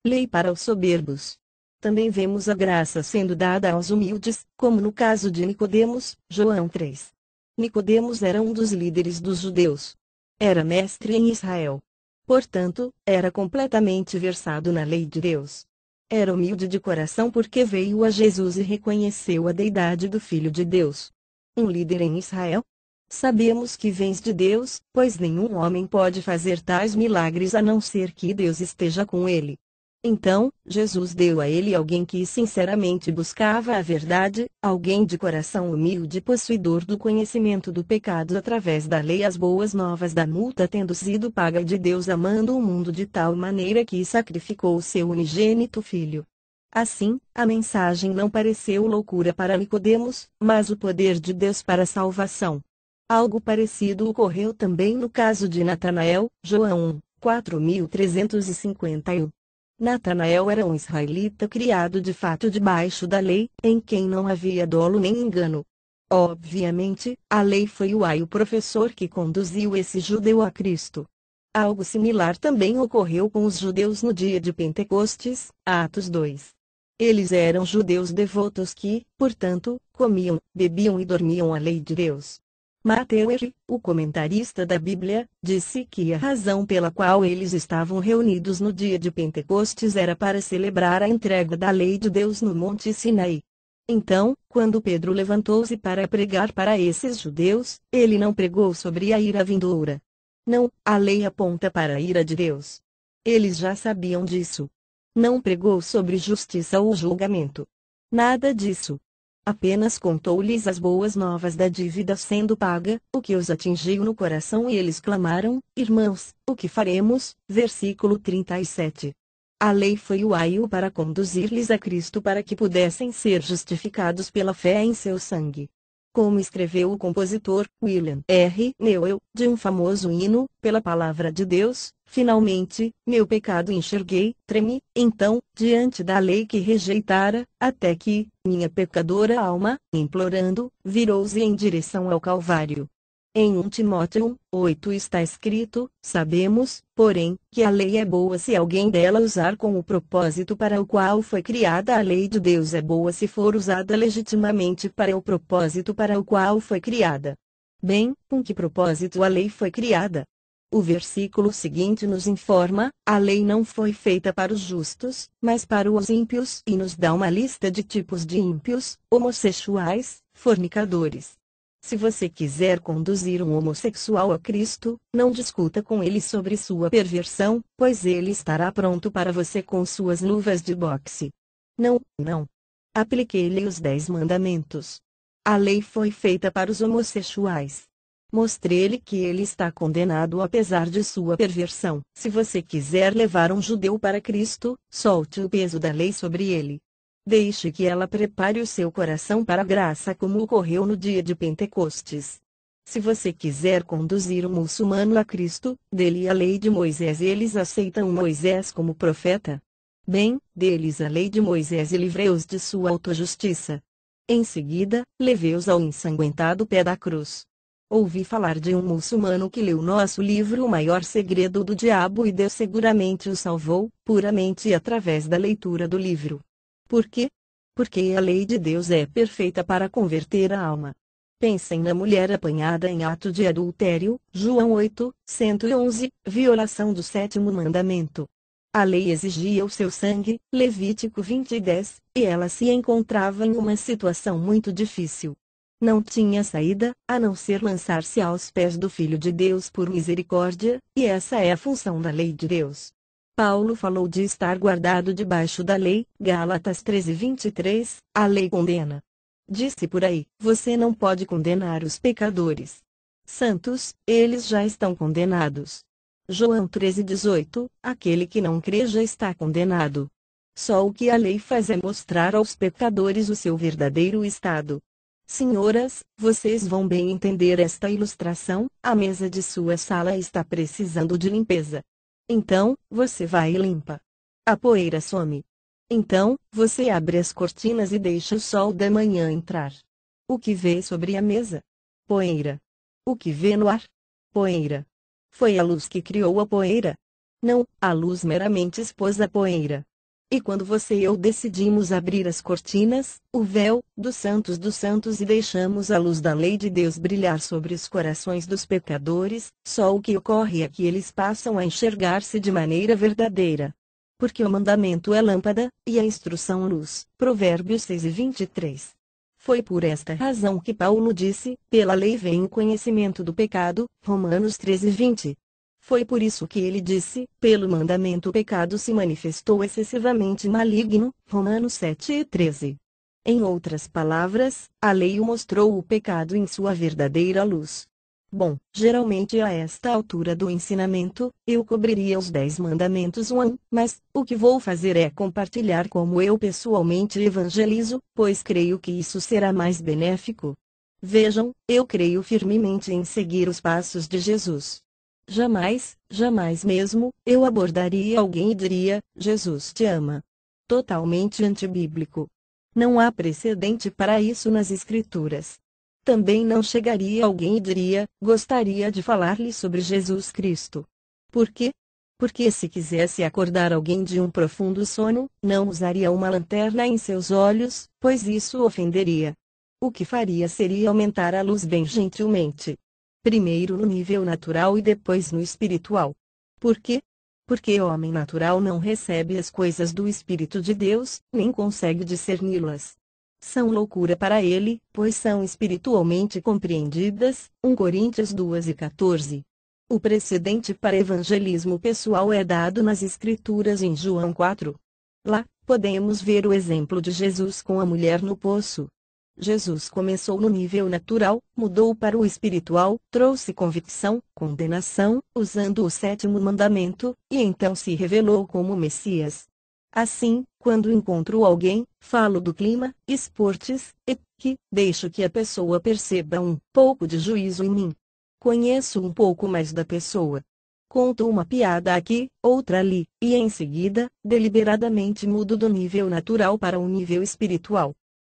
Lei para os soberbos. Também vemos a graça sendo dada aos humildes, como no caso de Nicodemos, João 3. Nicodemos era um dos líderes dos judeus. Era mestre em Israel. Portanto, era completamente versado na lei de Deus. Era humilde de coração porque veio a Jesus e reconheceu a deidade do Filho de Deus. Um líder em Israel? Sabemos que vens de Deus, pois nenhum homem pode fazer tais milagres a não ser que Deus esteja com ele. Então, Jesus deu a ele alguém que sinceramente buscava a verdade, alguém de coração humilde possuidor do conhecimento do pecado através da lei, as boas novas da multa tendo sido paga de Deus, amando o mundo de tal maneira que sacrificou o seu unigênito Filho. Assim, a mensagem não pareceu loucura para Nicodemos, mas o poder de Deus para a salvação. Algo parecido ocorreu também no caso de Natanael, João 4.351. Natanael era um israelita criado de fato debaixo da lei, em quem não havia dolo nem engano. Obviamente, a lei foi o professor que conduziu esse judeu a Cristo. Algo similar também ocorreu com os judeus no dia de Pentecostes, Atos 2. Eles eram judeus devotos que, portanto, comiam, bebiam e dormiam a lei de Deus. Matthew Henry, o comentarista da Bíblia, disse que a razão pela qual eles estavam reunidos no dia de Pentecostes era para celebrar a entrega da lei de Deus no Monte Sinai. Então, quando Pedro levantou-se para pregar para esses judeus, ele não pregou sobre a ira vindoura. Não, a lei aponta para a ira de Deus. Eles já sabiam disso. Não pregou sobre justiça ou julgamento. Nada disso. Apenas contou-lhes as boas novas da dívida sendo paga, o que os atingiu no coração e eles clamaram: Irmãos, o que faremos? Versículo 37. A lei foi o aio para conduzir-lhes a Cristo para que pudessem ser justificados pela fé em seu sangue. Como escreveu o compositor William R. Newell, de um famoso hino, pela palavra de Deus, finalmente, meu pecado enxerguei, tremi, então, diante da lei que rejeitara, até que, minha pecadora alma, implorando, virou-se em direção ao Calvário. Em 1 Timóteo 8 está escrito: sabemos, porém, que a lei é boa se alguém dela usar com o propósito para o qual foi criada. A lei de Deus é boa se for usada legitimamente para o propósito para o qual foi criada. Bem, com que propósito a lei foi criada? O versículo seguinte nos informa: a lei não foi feita para os justos, mas para os ímpios, e nos dá uma lista de tipos de ímpios: homossexuais, fornicadores. Se você quiser conduzir um homossexual a Cristo, não discuta com ele sobre sua perversão, pois ele estará pronto para você com suas luvas de boxe. Não. Apliquei-lhe os 10 mandamentos. A lei foi feita para os homossexuais. Mostrei-lhe que ele está condenado apesar de sua perversão. Se você quiser levar um judeu para Cristo, solte o peso da lei sobre ele. Deixe que ela prepare o seu coração para a graça como ocorreu no dia de Pentecostes. Se você quiser conduzir um muçulmano a Cristo, dê-lhe a lei de Moisés e eles aceitam Moisés como profeta. Bem, dê-lhes a lei de Moisés e livrei-os de sua autojustiça. Em seguida, levei-os ao ensanguentado pé da cruz. Ouvi falar de um muçulmano que leu nosso livro O Maior Segredo do Diabo e Deus seguramente o salvou, puramente através da leitura do livro. Por quê? Porque a lei de Deus é perfeita para converter a alma. Pensem na mulher apanhada em ato de adultério, João 8, 111, violação do 7º mandamento. A lei exigia o seu sangue, Levítico 20:10, e ela se encontrava em uma situação muito difícil. Não tinha saída, a não ser lançar-se aos pés do Filho de Deus por misericórdia, e essa é a função da lei de Deus. Paulo falou de estar guardado debaixo da lei, Gálatas 13:23, a lei condena. Disse por aí: você não pode condenar os pecadores. Santos, eles já estão condenados. João 13:18, aquele que não crê já está condenado. Só o que a lei faz é mostrar aos pecadores o seu verdadeiro estado. Senhoras, vocês vão bem entender esta ilustração, a mesa de sua sala está precisando de limpeza. Então, você vai e limpa. A poeira some. Então, você abre as cortinas e deixa o sol da manhã entrar. O que vê sobre a mesa? Poeira. O que vê no ar? Poeira. Foi a luz que criou a poeira? Não, a luz meramente expôs a poeira. E quando você e eu decidimos abrir as cortinas, o véu, dos santos e deixamos a luz da lei de Deus brilhar sobre os corações dos pecadores, só o que ocorre é que eles passam a enxergar-se de maneira verdadeira. Porque o mandamento é lâmpada, e a instrução luz. Provérbios 6:23. Foi por esta razão que Paulo disse: pela lei vem o conhecimento do pecado, Romanos 13:20. Foi por isso que ele disse: pelo mandamento o pecado se manifestou excessivamente maligno, Romanos 7:13. Em outras palavras, a lei o mostrou o pecado em sua verdadeira luz. Bom, geralmente a esta altura do ensinamento, eu cobriria os 10 mandamentos mas, o que vou fazer é compartilhar como eu pessoalmente evangelizo, pois creio que isso será mais benéfico. Vejam, eu creio firmemente em seguir os passos de Jesus. Jamais, jamais mesmo, eu abordaria alguém e diria: Jesus te ama. Totalmente antibíblico. Não há precedente para isso nas Escrituras. Também não chegaria alguém e diria: gostaria de falar-lhe sobre Jesus Cristo. Por quê? Porque se quisesse acordar alguém de um profundo sono, não usaria uma lanterna em seus olhos, pois isso ofenderia. O que faria seria aumentar a luz bem gentilmente. Primeiro no nível natural e depois no espiritual. Por quê? Porque o homem natural não recebe as coisas do Espírito de Deus, nem consegue discerni-las. São loucura para ele, pois são espiritualmente compreendidas. 1 Coríntios 2:14. O precedente para evangelismo pessoal é dado nas Escrituras em João 4. Lá, podemos ver o exemplo de Jesus com a mulher no poço. Jesus começou no nível natural, mudou para o espiritual, trouxe convicção, condenação, usando o sétimo mandamento, e então se revelou como Messias. Assim, quando encontro alguém, falo do clima, esportes, e deixo que a pessoa perceba um pouco de juízo em mim. Conheço um pouco mais da pessoa. Conto uma piada aqui, outra ali, e em seguida, deliberadamente mudo do nível natural para o nível espiritual.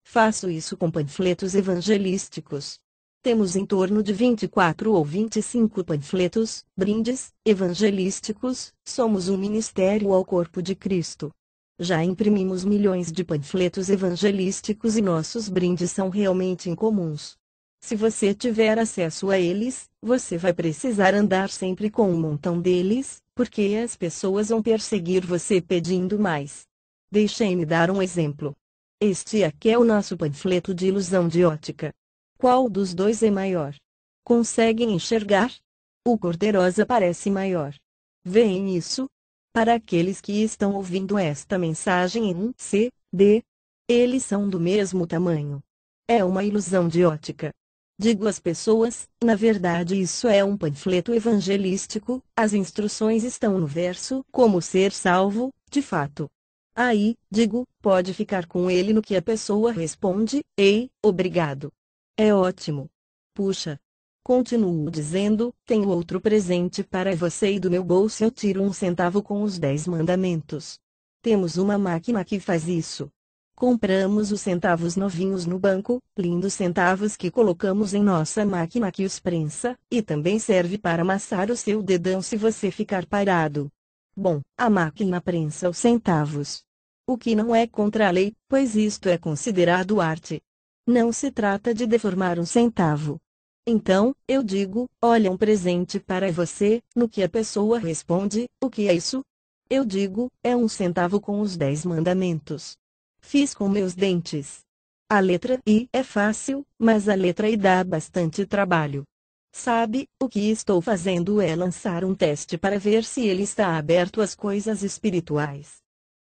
Faço isso com panfletos evangelísticos. Temos em torno de 24 ou 25 panfletos, brindes, evangelísticos. Somos um ministério ao corpo de Cristo. Já imprimimos milhões de panfletos evangelísticos e nossos brindes são realmente incomuns. Se você tiver acesso a eles, você vai precisar andar sempre com um montão deles, porque as pessoas vão perseguir você pedindo mais. Deixem-me dar um exemplo. Este aqui é o nosso panfleto de ilusão de ótica. Qual dos dois é maior? Conseguem enxergar? O cor-de-rosa parece maior. Veem isso? Para aqueles que estão ouvindo esta mensagem em um CD, eles são do mesmo tamanho. É uma ilusão de ótica. Digo às pessoas, na verdade isso é um panfleto evangelístico, as instruções estão no verso como ser salvo, de fato. Aí, digo, pode ficar com ele no que a pessoa responde: ei, obrigado. É ótimo. Puxa. Continuo dizendo: tenho outro presente para você e do meu bolso eu tiro 1 centavo com os 10 mandamentos. Temos uma máquina que faz isso. Compramos os centavos novinhos no banco, lindos centavos que colocamos em nossa máquina que os prensa, e também serve para amassar o seu dedão se você ficar parado. Bom, a máquina prensa os centavos. O que não é contra a lei, pois isto é considerado arte. Não se trata de deformar um centavo. Então, eu digo: olha, um presente para você, no que a pessoa responde: o que é isso? Eu digo: é 1 centavo com os 10 mandamentos. Fiz com meus dentes. A letra I é fácil, mas a letra I dá bastante trabalho. Sabe, o que estou fazendo é lançar um teste para ver se ele está aberto às coisas espirituais.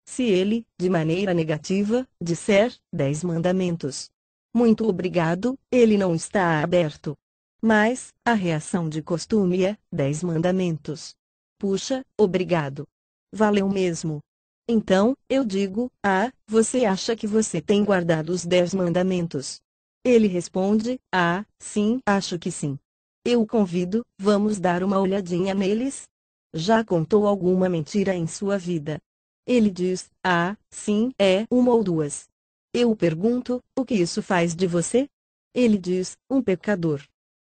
Se ele, de maneira negativa, disser 10 mandamentos. Muito obrigado, ele não está aberto. Mas, a reação de costume é 10 mandamentos. Puxa, obrigado. Valeu mesmo. Então, eu digo: ah, você acha que você tem guardado os 10 mandamentos? Ele responde: ah, sim, acho que sim. Eu o convido: vamos dar uma olhadinha neles? Já contou alguma mentira em sua vida? Ele diz: ah, sim, uma ou duas. Eu o pergunto: o que isso faz de você? Ele diz: um pecador.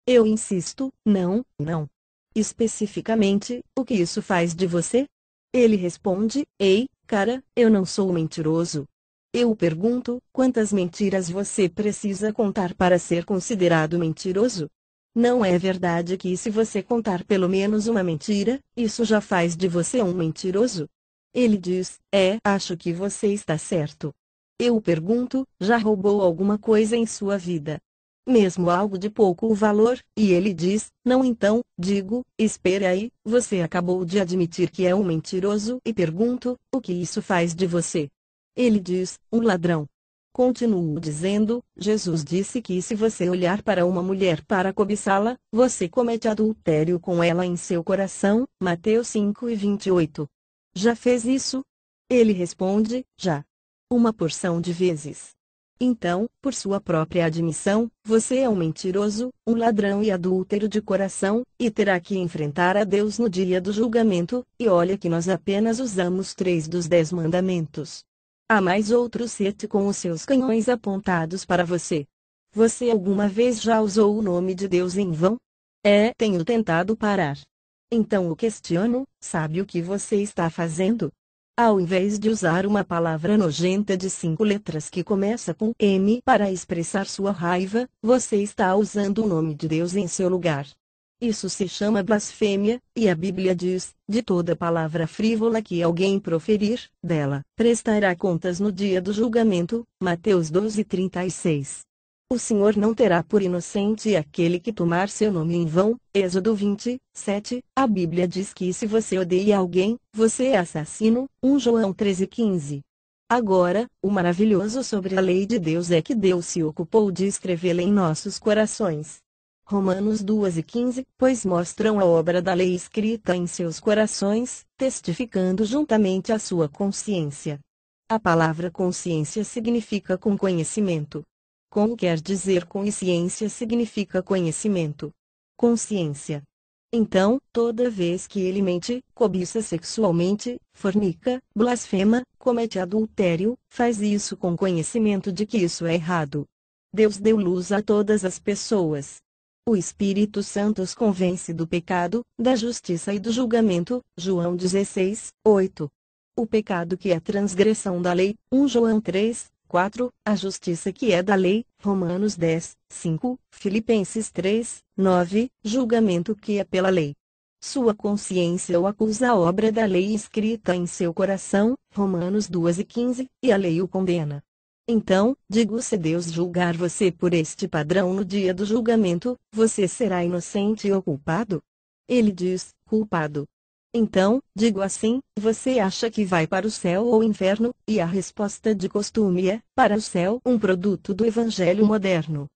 Eu insisto: não, não. Especificamente, o que isso faz de você? Ele responde: ei, cara, eu não sou mentiroso. Eu pergunto: quantas mentiras você precisa contar para ser considerado mentiroso? Não é verdade que se você contar pelo menos uma mentira, isso já faz de você um mentiroso? Ele diz: acho que você está certo. Eu pergunto: já roubou alguma coisa em sua vida? Mesmo algo de pouco valor? E ele diz: não. Então, digo: espera aí, você acabou de admitir que é um mentiroso? E pergunto: o que isso faz de você? Ele diz: um ladrão. Continuo dizendo: Jesus disse que se você olhar para uma mulher para cobiçá-la, você comete adultério com ela em seu coração. Mateus 5:28. Já fez isso? Ele responde: já. Uma porção de vezes. Então, por sua própria admissão, você é um mentiroso, um ladrão e adúltero de coração, e terá que enfrentar a Deus no dia do julgamento. E olha que nós apenas usamos 3 dos 10 mandamentos. Há mais outros 7 com os seus canhões apontados para você. Você alguma vez já usou o nome de Deus em vão? Tenho tentado parar. Então o questiono, sabe o que você está fazendo? Ao invés de usar uma palavra nojenta de 5 letras que começa com M para expressar sua raiva, você está usando o nome de Deus em seu lugar. Isso se chama blasfêmia, e a Bíblia diz: de toda palavra frívola que alguém proferir, dela prestará contas no dia do julgamento. Mateus 12:36. O Senhor não terá por inocente aquele que tomar seu nome em vão. Êxodo 20:7. A Bíblia diz que se você odeia alguém, você é assassino. 1 João 13:15. Agora, o maravilhoso sobre a lei de Deus é que Deus se ocupou de escrevê-la em nossos corações. Romanos 2:15, pois mostram a obra da lei escrita em seus corações, testificando juntamente a sua consciência. A palavra consciência significa com conhecimento. Com quer dizer consciência significa conhecimento. Consciência. Então, toda vez que ele mente, cobiça sexualmente, fornica, blasfema, comete adultério, faz isso com conhecimento de que isso é errado. Deus deu luz a todas as pessoas. O Espírito Santo os convence do pecado, da justiça e do julgamento. João 16:8. O pecado que é transgressão da lei. 1 João 3:4. A justiça que é da lei. Romanos 10:5. Filipenses 3:9. Julgamento que é pela lei. Sua consciência o acusa a obra da lei escrita em seu coração. Romanos 2:15. E a lei o condena. Então, digo, se Deus julgar você por este padrão no dia do julgamento, você será inocente ou culpado? Ele diz, culpado. Então, digo assim, você acha que vai para o céu ou inferno? E a resposta de costume é, para o céu, um produto do evangelho moderno.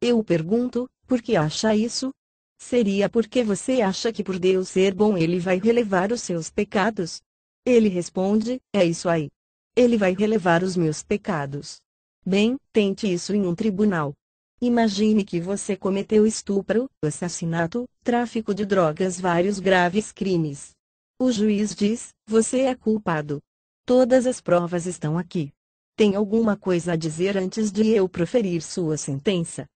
Eu pergunto, por que acha isso? Seria porque você acha que por Deus ser bom ele vai relevar os seus pecados? Ele responde, é isso aí. Ele vai relevar os meus pecados. Bem, tente isso em um tribunal. Imagine que você cometeu estupro, assassinato, tráfico de drogas, vários graves crimes. O juiz diz, você é culpado. Todas as provas estão aqui. Tem alguma coisa a dizer antes de eu proferir sua sentença?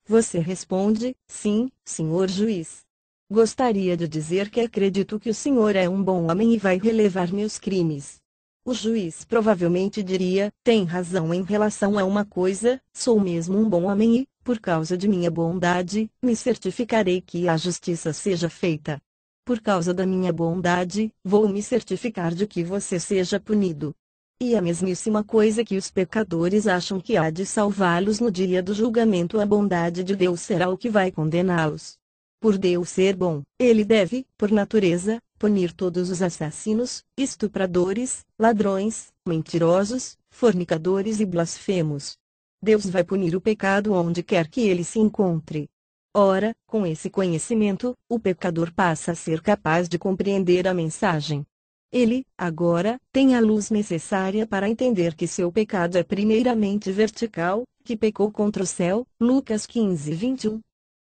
Você responde, sim, senhor juiz. Gostaria de dizer que acredito que o senhor é um bom homem e vai relevar meus crimes. O juiz provavelmente diria, tem razão em relação a uma coisa, sou mesmo um bom homem e, por causa de minha bondade, me certificarei que a justiça seja feita. Por causa da minha bondade, vou me certificar de que você seja punido. E a mesmíssima coisa que os pecadores acham que há de salvá-los no dia do julgamento, a bondade de Deus será o que vai condená-los. Por Deus ser bom, ele deve, por natureza, punir todos os assassinos, estupradores, ladrões, mentirosos, fornicadores e blasfemos. Deus vai punir o pecado onde quer que ele se encontre. Ora, com esse conhecimento, o pecador passa a ser capaz de compreender a mensagem. Ele, agora, tem a luz necessária para entender que seu pecado é primeiramente vertical, que pecou contra o céu, Lucas 15:21.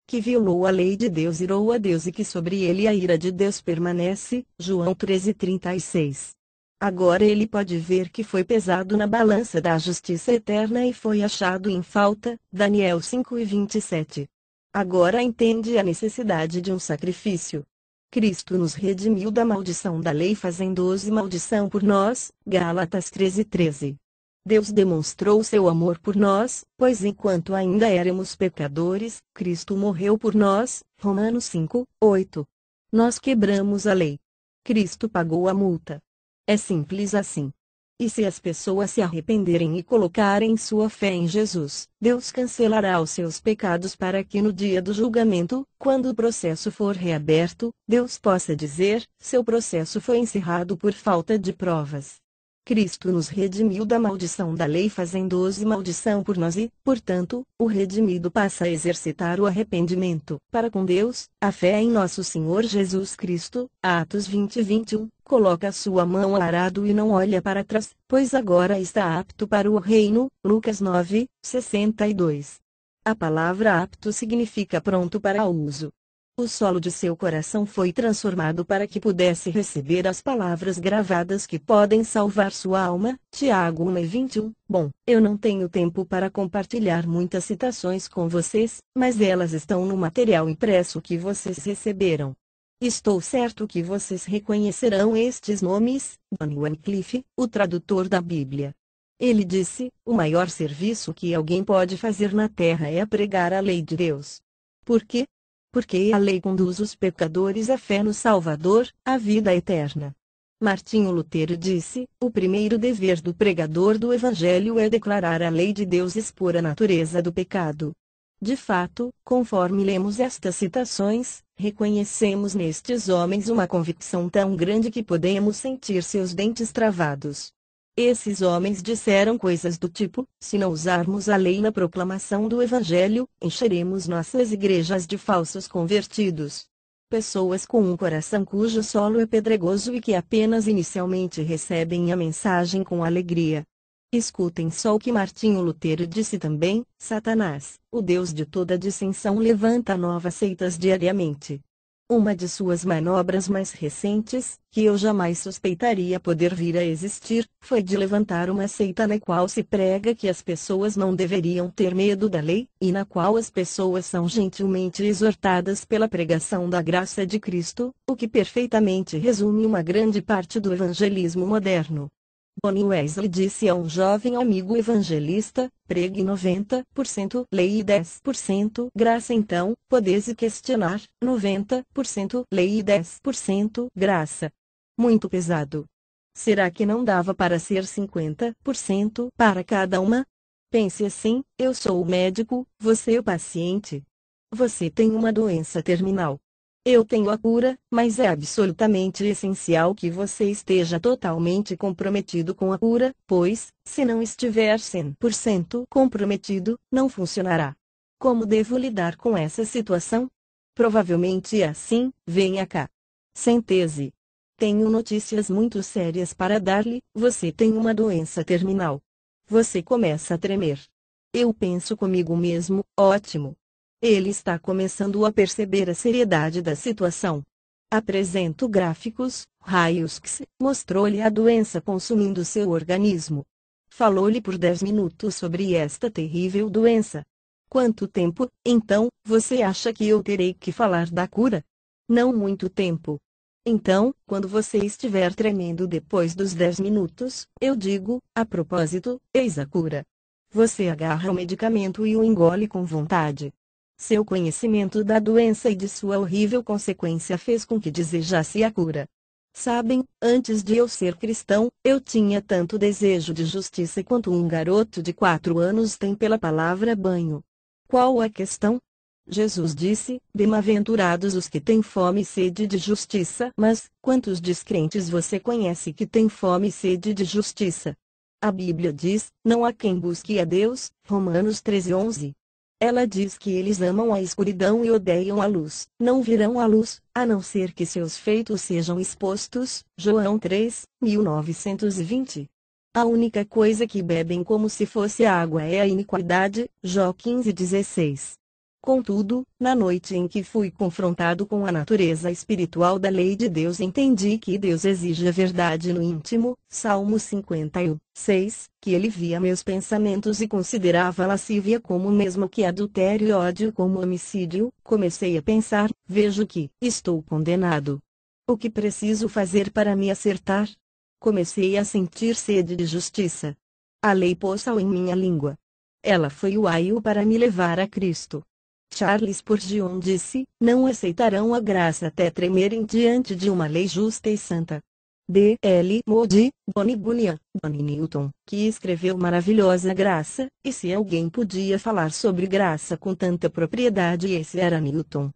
Que violou a lei de Deus, irou a Deus e que sobre ele a ira de Deus permanece, João 13:36. Agora ele pode ver que foi pesado na balança da justiça eterna e foi achado em falta, Daniel 5:27. Agora entende a necessidade de um sacrifício. Cristo nos redimiu da maldição da lei fazendo-os maldição por nós, Gálatas 13:13. Deus demonstrou seu amor por nós, pois enquanto ainda éramos pecadores, Cristo morreu por nós, Romanos 5:8. Nós quebramos a lei. Cristo pagou a multa. É simples assim. E se as pessoas se arrependerem e colocarem sua fé em Jesus, Deus cancelará os seus pecados para que no dia do julgamento, quando o processo for reaberto, Deus possa dizer, seu processo foi encerrado por falta de provas. Cristo nos redimiu da maldição da lei fazendo-os maldição por nós e, portanto, o redimido passa a exercitar o arrependimento para com Deus, a fé em nosso Senhor Jesus Cristo, Atos 20:21, coloca sua mão ao arado e não olha para trás, pois agora está apto para o reino, Lucas 9:62. A palavra apto significa pronto para uso. O solo de seu coração foi transformado para que pudesse receber as palavras gravadas que podem salvar sua alma. Tiago 1:21. Bom, eu não tenho tempo para compartilhar muitas citações com vocês, mas elas estão no material impresso que vocês receberam. Estou certo que vocês reconhecerão estes nomes: John Wycliffe, o tradutor da Bíblia. Ele disse: o maior serviço que alguém pode fazer na terra é pregar a lei de Deus. Por quê? Porque a lei conduz os pecadores à fé no Salvador, à vida eterna. Martinho Lutero disse: o primeiro dever do pregador do Evangelho é declarar a lei de Deus e expor a natureza do pecado. De fato, conforme lemos estas citações, reconhecemos nestes homens uma convicção tão grande que podemos sentir seus dentes travados. Esses homens disseram coisas do tipo: se não usarmos a lei na proclamação do Evangelho, encheremos nossas igrejas de falsos convertidos. Pessoas com um coração cujo solo é pedregoso e que apenas inicialmente recebem a mensagem com alegria. Escutem só o que Martinho Lutero disse também: Satanás, o Deus de toda dissensão, levanta novas seitas diariamente. Uma de suas manobras mais recentes, que eu jamais suspeitaria poder vir a existir, foi de levantar uma seita na qual se prega que as pessoas não deveriam ter medo da lei, e na qual as pessoas são gentilmente exortadas pela pregação da graça de Cristo, o que perfeitamente resume uma grande parte do evangelismo moderno. Bonnie Wesley disse a um jovem amigo evangelista: pregue 90% lei e 10% graça. Então, podes questionar: 90% lei e 10% graça. Muito pesado. Será que não dava para ser 50% para cada uma? Pense assim: eu sou o médico, você o paciente. Você tem uma doença terminal. Eu tenho a cura, mas é absolutamente essencial que você esteja totalmente comprometido com a cura, pois, se não estiver 100% comprometido, não funcionará. Como devo lidar com essa situação? Provavelmente é assim: venha cá. Sente-se. Tenho notícias muito sérias para dar-lhe: você tem uma doença terminal. Você começa a tremer. Eu penso comigo mesmo: ótimo. Ele está começando a perceber a seriedade da situação. Apresento gráficos, raios-x, mostrou-lhe a doença consumindo seu organismo. Falou-lhe por 10 minutos sobre esta terrível doença. Quanto tempo, então, você acha que eu terei que falar da cura? Não muito tempo. Então, quando você estiver tremendo depois dos 10 minutos, eu digo: a propósito, eis a cura. Você agarra o medicamento e o engole com vontade. Seu conhecimento da doença e de sua horrível consequência fez com que desejasse a cura. Sabem, antes de eu ser cristão, eu tinha tanto desejo de justiça quanto um garoto de 4 anos tem pela palavra banho. Qual a questão? Jesus disse: bem-aventurados os que têm fome e sede de justiça. Mas, quantos descrentes você conhece que têm fome e sede de justiça? A Bíblia diz: não há quem busque a Deus, Romanos 13:11. Ela diz que eles amam a escuridão e odeiam a luz, não virão à luz, a não ser que seus feitos sejam expostos. João 3:1920. A única coisa que bebem como se fosse água é a iniquidade. Jó 15:16. Contudo, na noite em que fui confrontado com a natureza espiritual da lei de Deus, entendi que Deus exige a verdade no íntimo, Salmo 51:6, que ele via meus pensamentos e considerava a lascívia como o mesmo que adultério e ódio como homicídio. Comecei a pensar: vejo que estou condenado. O que preciso fazer para me acertar? Comecei a sentir sede de justiça. A lei pôs sal em minha língua. Ela foi o aio para me levar a Cristo. Charles Spurgeon disse: não aceitarão a graça até tremerem diante de uma lei justa e santa. D. L. Moody, Bonnie Bunyan, Bonnie Newton, que escreveu maravilhosa graça, e se alguém podia falar sobre graça com tanta propriedade, esse era Newton.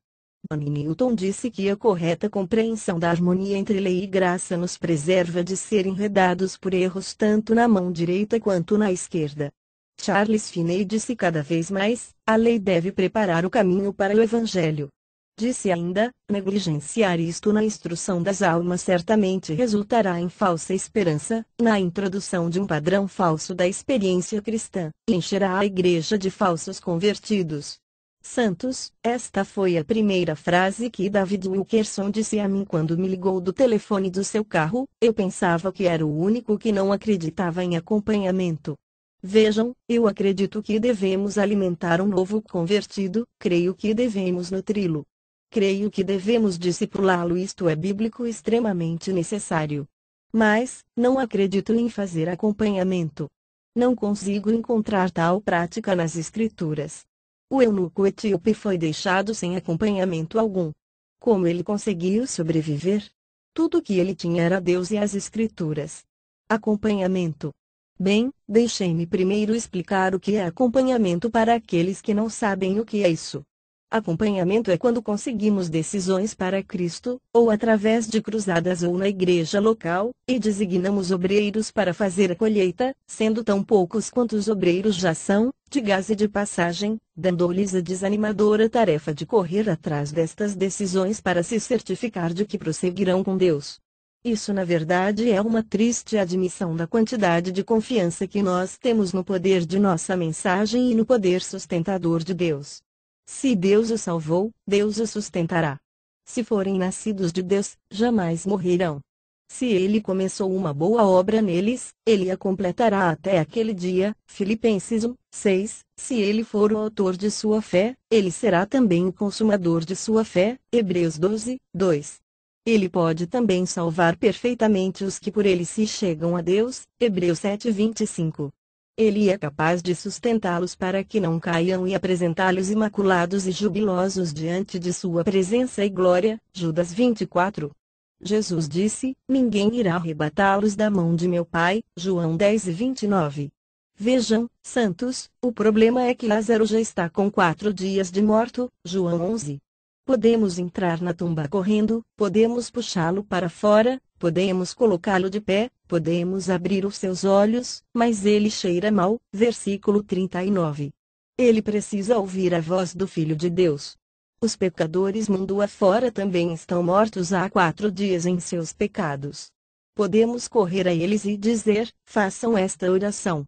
Bonnie Newton disse que a correta compreensão da harmonia entre lei e graça nos preserva de ser enredados por erros tanto na mão direita quanto na esquerda. Charles Finney disse cada vez mais: a lei deve preparar o caminho para o Evangelho. Disse ainda: negligenciar isto na instrução das almas certamente resultará em falsa esperança, na introdução de um padrão falso da experiência cristã, e encherá a igreja de falsos convertidos. Santos, esta foi a primeira frase que David Wilkerson disse a mim quando me ligou do telefone do seu carro. Eu pensava que era o único que não acreditava em acompanhamento. Vejam, eu acredito que devemos alimentar um novo convertido, creio que devemos nutri-lo. Creio que devemos discipulá-lo, isto é bíblico extremamente necessário. Mas, não acredito em fazer acompanhamento. Não consigo encontrar tal prática nas Escrituras. O eunuco etíope foi deixado sem acompanhamento algum. Como ele conseguiu sobreviver? Tudo o que ele tinha era Deus e as Escrituras. Acompanhamento. Bem, deixem-me primeiro explicar o que é acompanhamento para aqueles que não sabem o que é isso. Acompanhamento é quando conseguimos decisões para Cristo, ou através de cruzadas ou na igreja local, e designamos obreiros para fazer a colheita, sendo tão poucos quanto os obreiros já são, de gás e de passagem, dando-lhes a desanimadora tarefa de correr atrás destas decisões para se certificar de que prosseguirão com Deus. Isso na verdade é uma triste admissão da quantidade de confiança que nós temos no poder de nossa mensagem e no poder sustentador de Deus. Se Deus o salvou, Deus o sustentará. Se forem nascidos de Deus, jamais morrerão. Se ele começou uma boa obra neles, ele a completará até aquele dia. Filipenses 1:6. Se ele for o autor de sua fé, ele será também o consumador de sua fé. Hebreus 12:2. Ele pode também salvar perfeitamente os que por ele se chegam a Deus. Hebreus 7:25. Ele é capaz de sustentá-los para que não caiam e apresentá-los imaculados e jubilosos diante de sua presença e glória. Judas 24. Jesus disse: ninguém irá arrebatá-los da mão de meu Pai. João 10:29. Vejam, santos, o problema é que Lázaro já está com 4 dias de morto. João 11. Podemos entrar na tumba correndo, podemos puxá-lo para fora, podemos colocá-lo de pé, podemos abrir os seus olhos, mas ele cheira mal. Versículo 39. Ele precisa ouvir a voz do Filho de Deus. Os pecadores mundo afora também estão mortos há 4 dias em seus pecados. Podemos correr a eles e dizer: façam esta oração.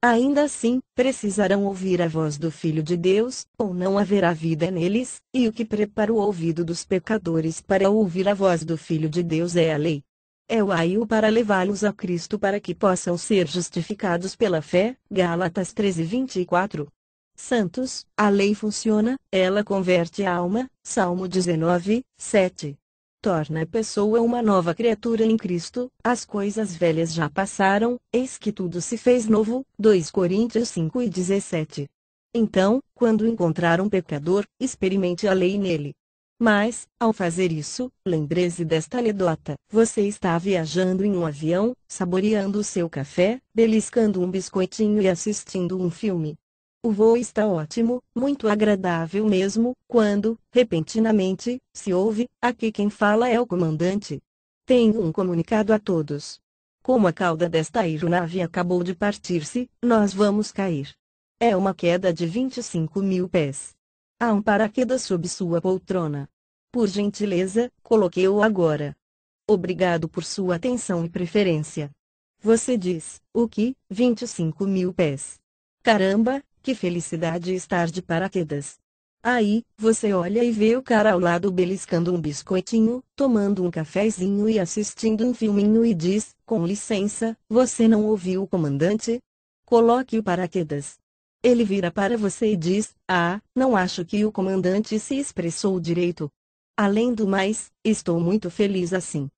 Ainda assim, precisarão ouvir a voz do Filho de Deus, ou não haverá vida neles, e o que prepara o ouvido dos pecadores para ouvir a voz do Filho de Deus é a lei. É o aio para levá-los a Cristo para que possam ser justificados pela fé. Gálatas 13:24. Santos, a lei funciona, ela converte a alma. Salmo 19:7. Torna a pessoa uma nova criatura em Cristo, as coisas velhas já passaram, eis que tudo se fez novo. 2 Coríntios 5:17. Então, quando encontrar um pecador, experimente a lei nele. Mas, ao fazer isso, lembre-se desta anedota. Você está viajando em um avião, saboreando o seu café, beliscando um biscoitinho e assistindo um filme. O voo está ótimo, muito agradável mesmo, quando, repentinamente, se ouve: aqui quem fala é o comandante. Tenho um comunicado a todos. Como a cauda desta aeronave acabou de partir-se, nós vamos cair. É uma queda de 25.000 pés. Há um paraquedas sob sua poltrona. Por gentileza, coloque-o agora. Obrigado por sua atenção e preferência. Você diz: o que? 25.000 pés. Caramba! Que felicidade estar de paraquedas. Aí, você olha e vê o cara ao lado beliscando um biscoitinho, tomando um cafezinho e assistindo um filminho e diz: com licença, você não ouviu o comandante? Coloque o paraquedas. Ele vira para você e diz: ah, não acho que o comandante se expressou direito. Além do mais, estou muito feliz assim.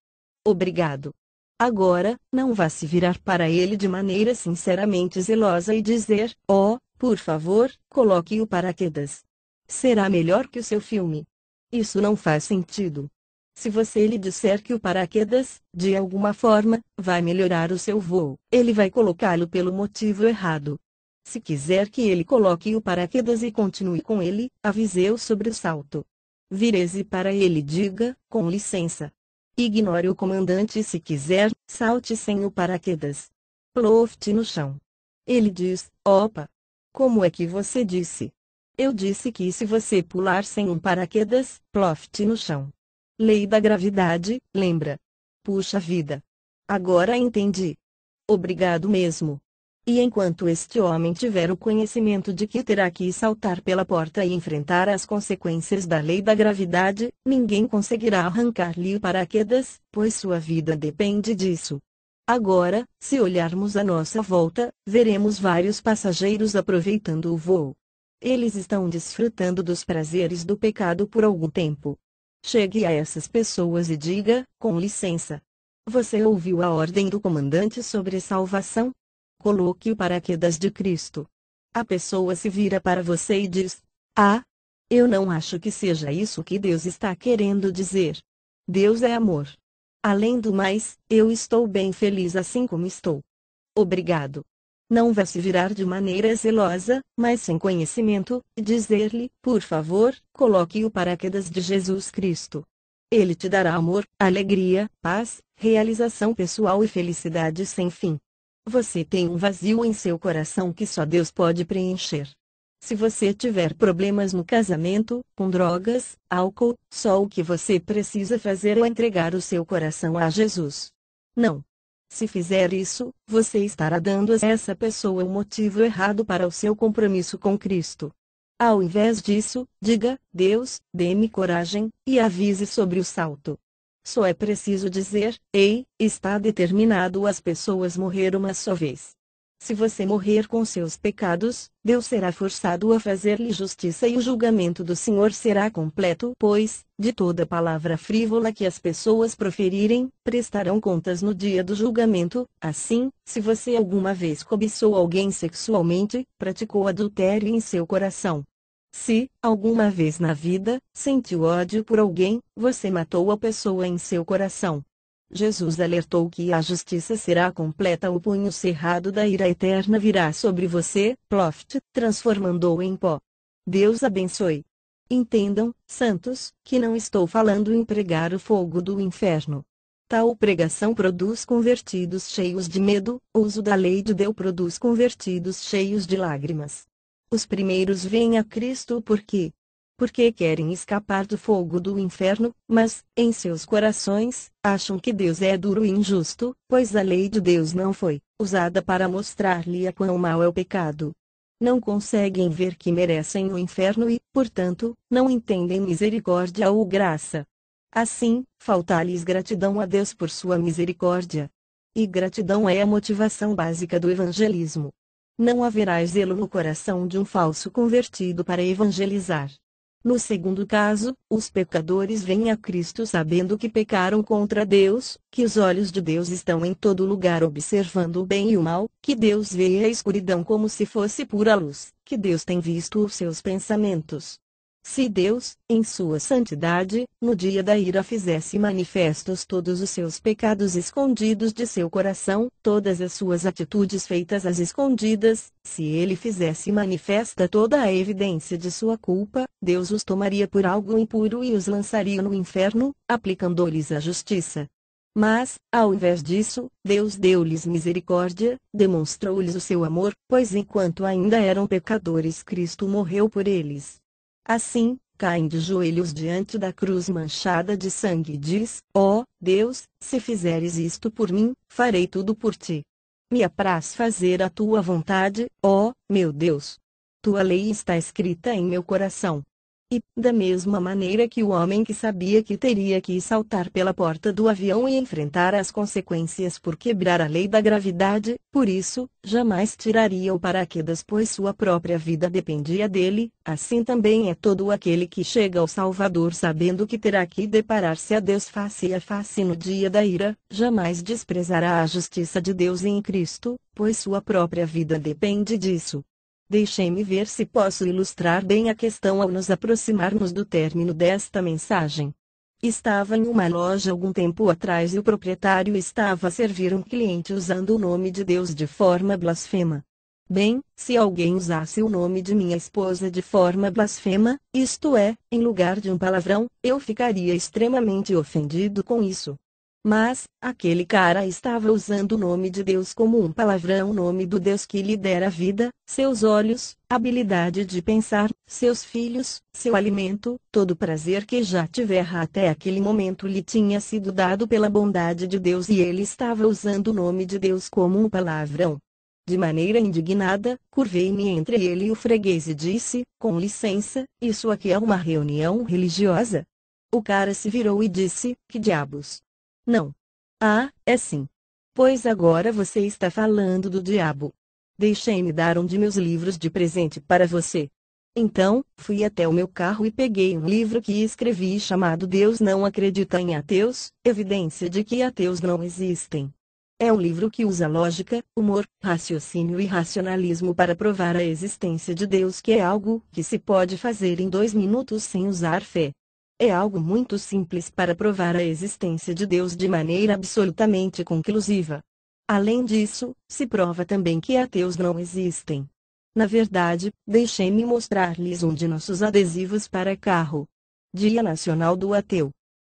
Obrigado. Agora, não vá se virar para ele de maneira sinceramente zelosa e dizer: oh, por favor, coloque o paraquedas. Será melhor que o seu filme. Isso não faz sentido. Se você lhe disser que o paraquedas, de alguma forma, vai melhorar o seu voo, ele vai colocá-lo pelo motivo errado. Se quiser que ele coloque o paraquedas e continue com ele, avise-o sobre o salto. Vire-se para ele e diga: com licença. Ignore o comandante e se quiser, salte sem o paraquedas. Ploft no chão. Ele diz: opa! Como é que você disse? Eu disse que se você pular sem um paraquedas, ploft no chão. Lei da gravidade, lembra? Puxa vida! Agora entendi. Obrigado mesmo. E enquanto este homem tiver o conhecimento de que terá que saltar pela porta e enfrentar as consequências da lei da gravidade, ninguém conseguirá arrancar-lhe o paraquedas, pois sua vida depende disso. Agora, se olharmos à nossa volta, veremos vários passageiros aproveitando o voo. Eles estão desfrutando dos prazeres do pecado por algum tempo. Chegue a essas pessoas e diga, com licença. Você ouviu a ordem do comandante sobre salvação? Coloque o paraquedas de Cristo. A pessoa se vira para você e diz: Ah, eu não acho que seja isso que Deus está querendo dizer. Deus é amor. Além do mais, eu estou bem feliz assim como estou. Obrigado. Não vá se virar de maneira zelosa, mas sem conhecimento, e dizer-lhe, por favor, coloque o paraquedas de Jesus Cristo. Ele te dará amor, alegria, paz, realização pessoal e felicidade sem fim. Você tem um vazio em seu coração que só Deus pode preencher. Se você tiver problemas no casamento, com drogas, álcool, só o que você precisa fazer é entregar o seu coração a Jesus. Não. Se fizer isso, você estará dando a essa pessoa o motivo errado para o seu compromisso com Cristo. Ao invés disso, diga: Deus, dê-me coragem, e avise sobre o salto. Só é preciso dizer: ei, está determinado as pessoas morrer uma só vez. Se você morrer com seus pecados, Deus será forçado a fazer-lhe justiça e o julgamento do Senhor será completo, pois, de toda palavra frívola que as pessoas proferirem, prestarão contas no dia do julgamento. Assim, se você alguma vez cobiçou alguém sexualmente, praticou adultério em seu coração. Se, alguma vez na vida, sentiu ódio por alguém, você matou a pessoa em seu coração. Jesus alertou que a justiça será completa, o punho cerrado da ira eterna virá sobre você, ploft, transformando-o em pó. Deus abençoe. Entendam, santos, que não estou falando em pregar o fogo do inferno. Tal pregação produz convertidos cheios de medo, o uso da lei de Deus produz convertidos cheios de lágrimas. Os primeiros vêm a Cristo porque querem escapar do fogo do inferno, mas, em seus corações, acham que Deus é duro e injusto, pois a lei de Deus não foi usada para mostrar-lhe quão mau é o pecado. Não conseguem ver que merecem o inferno e, portanto, não entendem misericórdia ou graça. Assim, falta-lhes gratidão a Deus por sua misericórdia. E gratidão é a motivação básica do evangelismo. Não haverá zelo no coração de um falso convertido para evangelizar. No segundo caso, os pecadores vêm a Cristo sabendo que pecaram contra Deus, que os olhos de Deus estão em todo lugar observando o bem e o mal, que Deus vê a escuridão como se fosse pura luz, que Deus tem visto os seus pensamentos. Se Deus, em sua santidade, no dia da ira fizesse manifestos todos os seus pecados escondidos de seu coração, todas as suas atitudes feitas às escondidas, se ele fizesse manifesta toda a evidência de sua culpa, Deus os tomaria por algo impuro e os lançaria no inferno, aplicando-lhes a justiça. Mas, ao invés disso, Deus deu-lhes misericórdia, demonstrou-lhes o seu amor, pois enquanto ainda eram pecadores Cristo morreu por eles. Assim, caem de joelhos diante da cruz manchada de sangue e diz: ó Deus, se fizeres isto por mim, farei tudo por ti. Me apraz fazer a tua vontade, ó meu Deus. Tua lei está escrita em meu coração. E, da mesma maneira que o homem que sabia que teria que saltar pela porta do avião e enfrentar as consequências por quebrar a lei da gravidade, por isso, jamais tiraria o paraquedas pois sua própria vida dependia dele, assim também é todo aquele que chega ao Salvador sabendo que terá que deparar-se a Deus face a face no dia da ira, jamais desprezará a justiça de Deus em Cristo, pois sua própria vida depende disso. Deixem-me ver se posso ilustrar bem a questão ao nos aproximarmos do término desta mensagem. Estava em uma loja algum tempo atrás e o proprietário estava a servir um cliente usando o nome de Deus de forma blasfema. Bem, se alguém usasse o nome de minha esposa de forma blasfema, isto é, em lugar de um palavrão, eu ficaria extremamente ofendido com isso. Mas, aquele cara estava usando o nome de Deus como um palavrão, o nome do Deus que lhe dera vida, seus olhos, habilidade de pensar, seus filhos, seu alimento, todo o prazer que já tivera até aquele momento lhe tinha sido dado pela bondade de Deus e ele estava usando o nome de Deus como um palavrão. De maneira indignada, curvei-me entre ele e o freguês e disse, com licença, isso aqui é uma reunião religiosa? O cara se virou e disse, que diabos? Não. Ah, é sim. Pois agora você está falando do diabo. Deixei-me dar um de meus livros de presente para você. Então, fui até o meu carro e peguei um livro que escrevi chamado Deus não acredita em ateus, evidência de que ateus não existem. É um livro que usa lógica, humor, raciocínio e racionalismo para provar a existência de Deus, que é algo que se pode fazer em 2 minutos sem usar fé. É algo muito simples para provar a existência de Deus de maneira absolutamente conclusiva. Além disso, se prova também que ateus não existem. Na verdade, deixem-me mostrar-lhes um de nossos adesivos para carro. Dia Nacional do Ateu.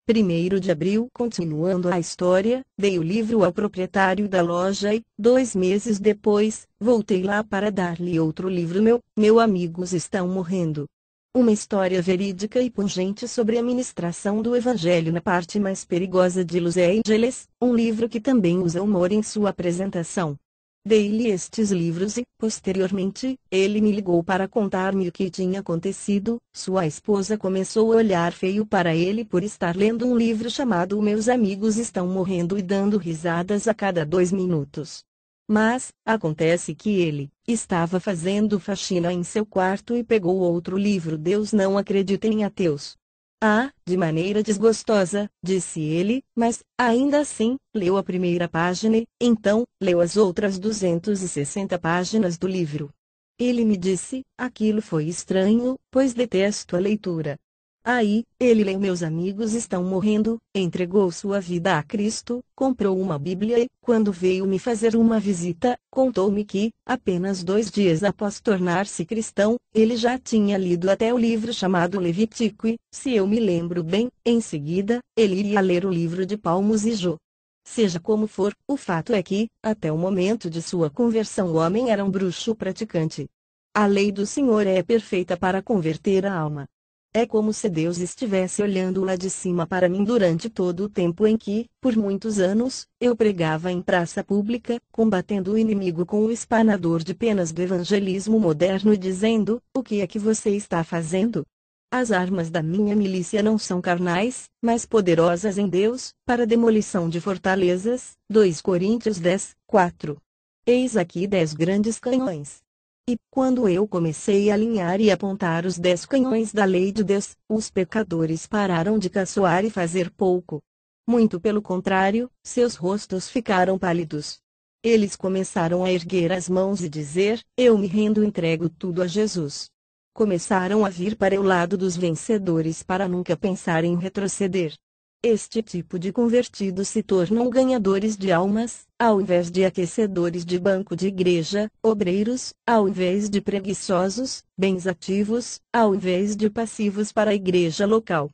1º de abril. Continuando a história, dei o livro ao proprietário da loja e, 2 meses depois, voltei lá para dar-lhe outro livro meu amigos estão morrendo. Uma história verídica e pungente sobre a ministração do Evangelho na parte mais perigosa de Los Angeles, um livro que também usa humor em sua apresentação. Dei-lhe estes livros e, posteriormente, ele me ligou para contar-me o que tinha acontecido. Sua esposa começou a olhar feio para ele por estar lendo um livro chamado Meus Amigos Estão Morrendo e dando risadas a cada 2 minutos. Mas, acontece que ele estava fazendo faxina em seu quarto e pegou outro livro Deus não acredita em ateus. Ah, de maneira desgostosa, disse ele, mas, ainda assim, leu a primeira página e, então, leu as outras 260 páginas do livro. Ele me disse, aquilo foi estranho, pois detesto a leitura. Aí, ele leu Meus Amigos Estão Morrendo, entregou sua vida a Cristo, comprou uma Bíblia e, quando veio me fazer uma visita, contou-me que, apenas 2 dias após tornar-se cristão, ele já tinha lido até o livro chamado Levítico e, se eu me lembro bem, em seguida, ele iria ler o livro de Salmos e Jó. Seja como for, o fato é que, até o momento de sua conversão, o homem era um bruxo praticante. A lei do Senhor é perfeita para converter a alma. É como se Deus estivesse olhando lá de cima para mim durante todo o tempo em que, por muitos anos, eu pregava em praça pública, combatendo o inimigo com o espanador de penas do evangelismo moderno e dizendo, o que é que você está fazendo? As armas da minha milícia não são carnais, mas poderosas em Deus, para demolição de fortalezas. 2 Coríntios 10, 4. Eis aqui 10 grandes canhões. E, quando eu comecei a alinhar e apontar os 10 canhões da lei de Deus, os pecadores pararam de caçoar e fazer pouco. Muito pelo contrário, seus rostos ficaram pálidos. Eles começaram a erguer as mãos e dizer, eu me rendo e entrego tudo a Jesus. Começaram a vir para o lado dos vencedores para nunca pensar em retroceder. Este tipo de convertidos se tornam ganhadores de almas, ao invés de aquecedores de banco de igreja, obreiros, ao invés de preguiçosos, bens ativos, ao invés de passivos para a igreja local.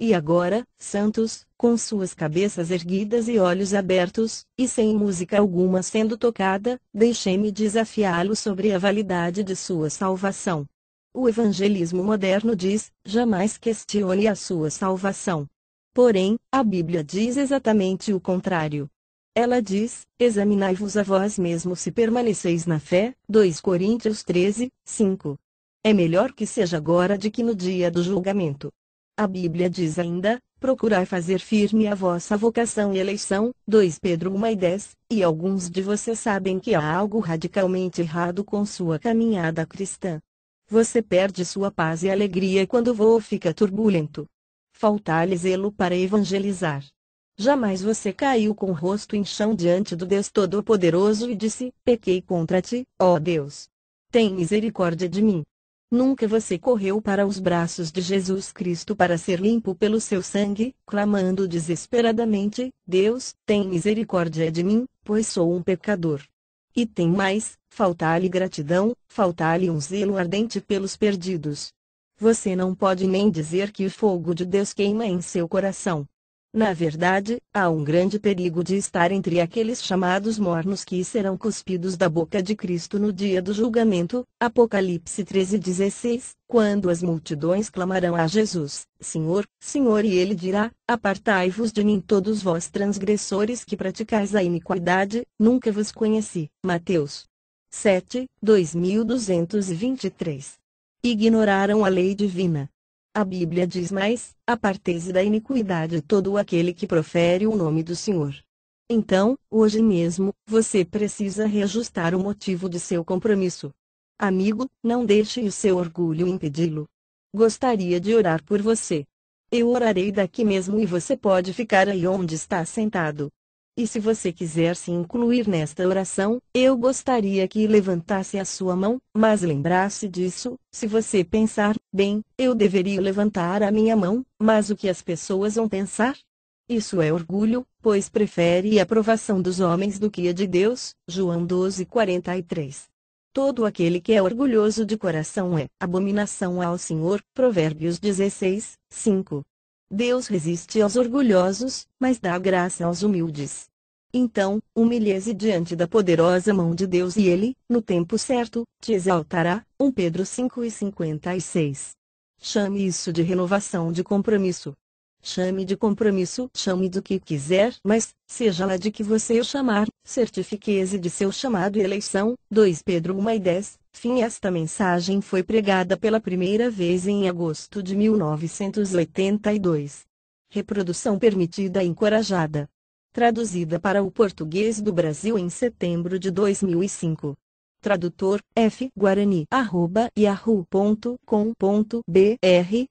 E agora, santos, com suas cabeças erguidas e olhos abertos, e sem música alguma sendo tocada, deixem-me desafiá-los sobre a validade de sua salvação. O evangelismo moderno diz, jamais questione a sua salvação. Porém, a Bíblia diz exatamente o contrário. Ela diz, examinai-vos a vós mesmos se permaneceis na fé, 2 Coríntios 13, 5. É melhor que seja agora do que no dia do julgamento. A Bíblia diz ainda, procurai fazer firme a vossa vocação e eleição, 2 Pedro 1 e 10, e alguns de vocês sabem que há algo radicalmente errado com sua caminhada cristã. Você perde sua paz e alegria quando o voo fica turbulento. Faltar-lhe zelo para evangelizar. Jamais você caiu com o rosto em chão diante do Deus Todo-Poderoso e disse, pequei contra ti, ó Deus. Tem misericórdia de mim. Nunca você correu para os braços de Jesus Cristo para ser limpo pelo seu sangue, clamando desesperadamente, Deus, tem misericórdia de mim, pois sou um pecador. E tem mais, faltar-lhe gratidão, faltar-lhe um zelo ardente pelos perdidos. Você não pode nem dizer que o fogo de Deus queima em seu coração. Na verdade, há um grande perigo de estar entre aqueles chamados mornos que serão cuspidos da boca de Cristo no dia do julgamento, Apocalipse 13:16, quando as multidões clamarão a Jesus, Senhor, Senhor, e ele dirá, apartai-vos de mim todos vós transgressores que praticais a iniquidade, nunca vos conheci. Mateus 7, 2223. Ignoraram a lei divina. A Bíblia diz mais: apartei-se da iniquidade todo aquele que profere o nome do Senhor. Então, hoje mesmo, você precisa reajustar o motivo de seu compromisso. Amigo, não deixe o seu orgulho impedi-lo. Gostaria de orar por você. Eu orarei daqui mesmo e você pode ficar aí onde está sentado. E se você quiser se incluir nesta oração, eu gostaria que levantasse a sua mão, mas lembrasse disso: se você pensar, bem, eu deveria levantar a minha mão, mas o que as pessoas vão pensar? Isso é orgulho, pois prefere a aprovação dos homens do que a de Deus. João 12:43. Todo aquele que é orgulhoso de coração é abominação ao Senhor. Provérbios 16:5. Deus resiste aos orgulhosos, mas dá graça aos humildes. Então, humilhe-se diante da poderosa mão de Deus e Ele, no tempo certo, te exaltará. 1 Pedro 5:56. Chame isso de renovação de compromisso. Chame de compromisso, chame do que quiser, mas, seja lá de que você o chamar, certifique-se de seu chamado e eleição. 2 Pedro 1:10. Fim. Esta mensagem foi pregada pela primeira vez em agosto de 1982. Reprodução permitida e encorajada. Traduzida para o português do Brasil em setembro de 2005. Tradutor, F. Guarani, @yahoo.com.br,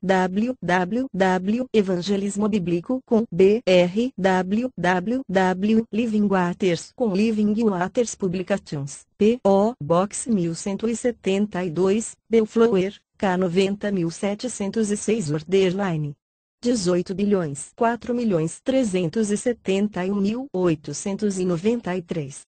www.evangelismobiblico.br, www.living Waters com Living Waters Publications, P.O. Box 1172, Bellflower, K 90706 Orderline. 18.4.371.893